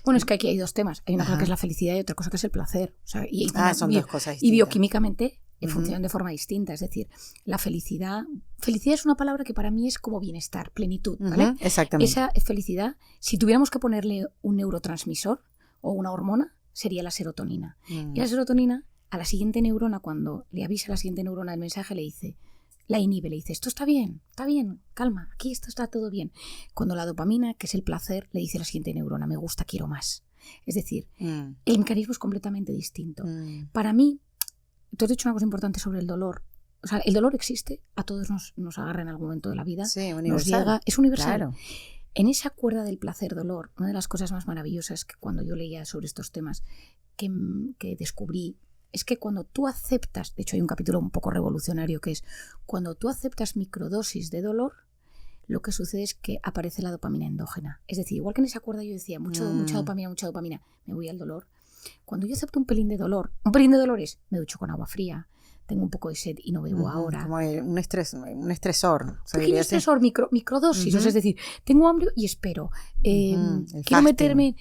Bueno, es que aquí hay dos temas. Hay una cosa Ajá. que es la felicidad y otra cosa que es el placer. O sea, Son dos cosas y distintas. bioquímicamente Ujú. funcionan de forma distinta. Es decir, la felicidad es una palabra que para mí es como bienestar, plenitud, ¿vale? Ujú, exactamente. Esa felicidad, si tuviéramos que ponerle un neurotransmisor o una hormona, sería la serotonina. Mm. Y la serotonina, a la siguiente neurona, cuando le avisa a la siguiente neurona el mensaje, le dice, la inhibe, le dice, esto está bien, calma, aquí esto está todo bien. Cuando la dopamina, que es el placer, le dice a la siguiente neurona, me gusta, quiero más. Es decir, Mm. el mecanismo es completamente distinto. Mm. Para mí, tú has dicho una cosa importante sobre el dolor. O sea, el dolor existe, a todos nos agarra en algún momento de la vida, Sí, nos universal. llega, es universal. Claro. En esa cuerda del placer-dolor, una de las cosas más maravillosas que cuando yo leía sobre estos temas que descubrí es que cuando tú aceptas, de hecho hay un capítulo un poco revolucionario que es cuando tú aceptas microdosis de dolor, lo que sucede es que aparece la dopamina endógena. Es decir, igual que en esa cuerda yo decía, mucha dopamina, me voy al dolor. Cuando yo acepto un pelín de dolor es, me ducho con agua fría, tengo un poco de sed y no bebo Ujú, ahora. como un estresor. se Pequeño diría así. estresor, microdosis, Ujú. o sea, es decir, tengo hambre y espero. El Quiero fasting. meterme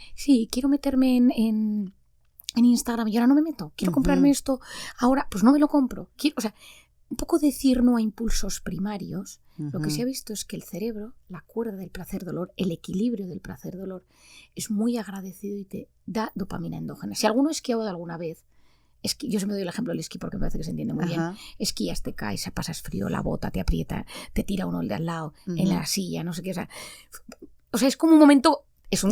en Instagram y ahora no me meto. Quiero Ujú. comprarme esto, ahora pues no me lo compro. O sea, un poco decir no a impulsos primarios. Lo que Ujú. se ha visto es que el cerebro, la cuerda del placer-dolor, el equilibrio del placer-dolor, es muy agradecido y te da dopamina endógena. Si alguno ha esquiado alguna vez, yo siempre doy el ejemplo del esquí porque me parece que se entiende muy bien. Ajá. Esquías, te caes, pasas frío, la bota te aprieta, te tira uno el de al lado, en la silla, no sé qué. O sea, es como un momento... Es un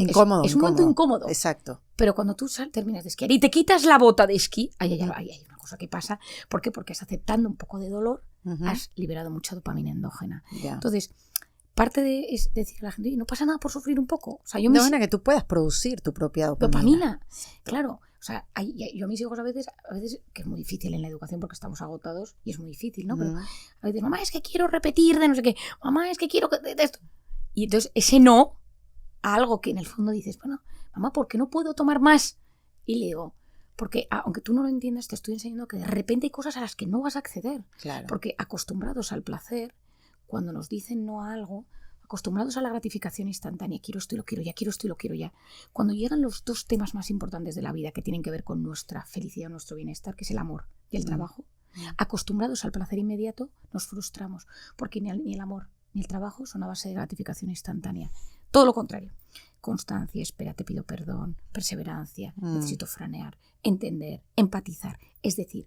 momento incómodo. Exacto. Pero cuando tú terminas de esquiar y te quitas la bota de esquí, hay una cosa que pasa. ¿Por qué? Porque aceptando un poco de dolor, Ujú. has liberado mucha dopamina endógena. Ya. Entonces, parte de es decir a la gente, no pasa nada por sufrir un poco. O sea, yo De manera que tú puedas producir tu propia dopamina. Claro. O sea, yo a mis hijos a veces, que es muy difícil en la educación porque estamos agotados y es muy difícil, ¿no? Pero Ujú. a veces, mamá, es que quiero repetir de no sé qué. Mamá, es que quiero de esto. Y entonces ese no a algo que en el fondo dices, bueno, mamá, ¿por qué no puedo tomar más? Y le digo, porque aunque tú no lo entiendas, te estoy enseñando que de repente hay cosas a las que no vas a acceder. Claro. Porque acostumbrados al placer, cuando nos dicen no a algo, acostumbrados a la gratificación instantánea, quiero esto y lo quiero ya, quiero esto y lo quiero ya. Cuando llegan los dos temas más importantes de la vida que tienen que ver con nuestra felicidad, nuestro bienestar, que es el amor y el trabajo, acostumbrados al placer inmediato, nos frustramos, porque ni el amor ni el trabajo son a base de gratificación instantánea. Todo lo contrario. Constancia, espera, te pido perdón, perseverancia, necesito franear, entender, empatizar. Es decir,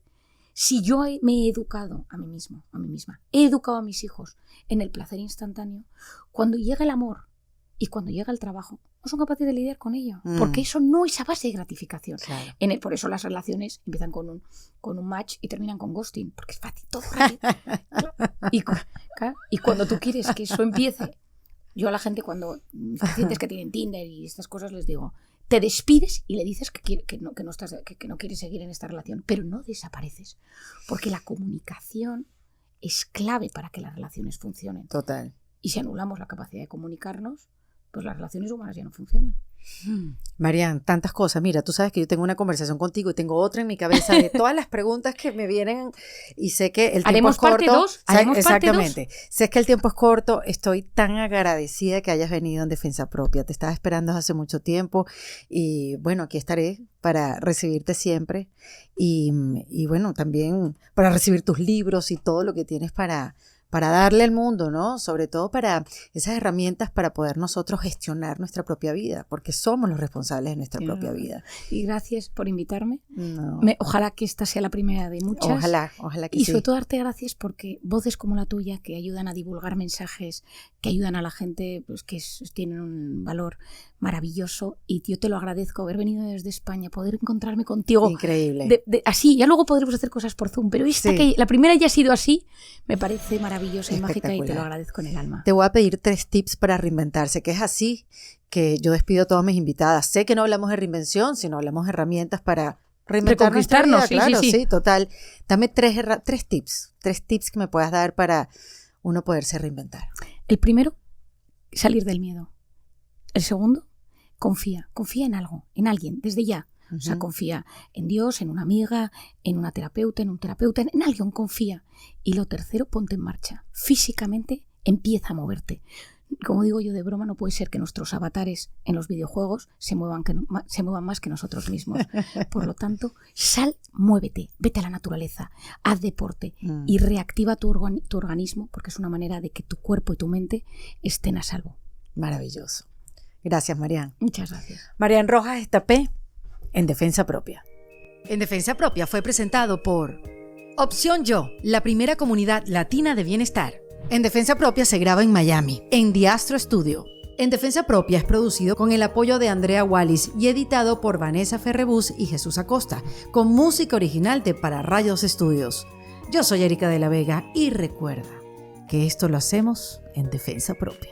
si yo me he educado a mí mismo, a mí misma, he educado a mis hijos en el placer instantáneo, cuando llega el amor y cuando llega el trabajo, no son capaces de lidiar con ello, porque eso no es a base de gratificación. Claro. Por eso las relaciones empiezan con un match y terminan con ghosting, porque es fácil, todo fácil. Y cuando tú quieres que eso empiece, yo a la gente cuando mis pacientes que tienen Tinder y estas cosas les digo, te despides y le dices que no quieres seguir en esta relación, pero no desapareces, porque la comunicación es clave para que las relaciones funcionen. Total. Y si anulamos la capacidad de comunicarnos, pues las relaciones humanas ya no funcionan. Marian, tantas cosas. Mira, tú sabes que yo tengo una conversación contigo y tengo otra en mi cabeza de todas las preguntas que me vienen y sé que el tiempo es corto. Exactamente. Sé que el tiempo es corto. Estoy tan agradecida que hayas venido en Defensa Propia. Te estaba esperando hace mucho tiempo y bueno, aquí estaré para recibirte siempre y bueno, también para recibir tus libros y todo lo que tienes para para darle al mundo, ¿no? Sobre todo para esas herramientas para poder nosotros gestionar nuestra propia vida, porque somos los responsables de nuestra propia vida. Y gracias por invitarme. No. Ojalá que esta sea la primera de muchas. Ojalá que y sí. sobre todo darte gracias porque voces como la tuya que ayudan a divulgar mensajes, que ayudan a la gente, pues que tienen un valor maravilloso, y yo te lo agradezco haber venido desde España, poder encontrarme contigo. Increíble. Así, ya luego podremos hacer cosas por Zoom, pero esta que la primera ya ha sido así, me parece maravillosa y mágica, y te lo agradezco en el alma. Te voy a pedir 3 tips para reinventarse, que es así que yo despido a todas mis invitadas. Sé que no hablamos de reinvención, sino hablamos de herramientas para reinventar nuestra vida. Claro, sí, total. Dame 3 tips que me puedas dar para uno poderse reinventar. El primero, salir del miedo. El segundo, confía en algo, en alguien, desde ya. O sea, confía en Dios, en una amiga, en una terapeuta, en un terapeuta, en alguien, confía. Y lo tercero, ponte en marcha. Físicamente empieza a moverte. Como digo yo de broma, no puede ser que nuestros avatares en los videojuegos se muevan más que nosotros mismos. Por lo tanto, muévete, vete a la naturaleza, haz deporte y reactiva tu organismo, porque es una manera de que tu cuerpo y tu mente estén a salvo. Maravilloso. Gracias, Marian. Muchas gracias. Marian Rojas Estapé, en Defensa Propia. En Defensa Propia fue presentado por Opción Yo, la primera comunidad latina de bienestar. En Defensa Propia se graba en Miami, en The Astro Studio. En Defensa Propia es producido con el apoyo de Andrea Wallis y editado por Vanessa Ferrebus y Jesús Acosta, con música original de Para Rayos Studios. Yo soy Erika de la Vega y recuerda que esto lo hacemos en Defensa Propia.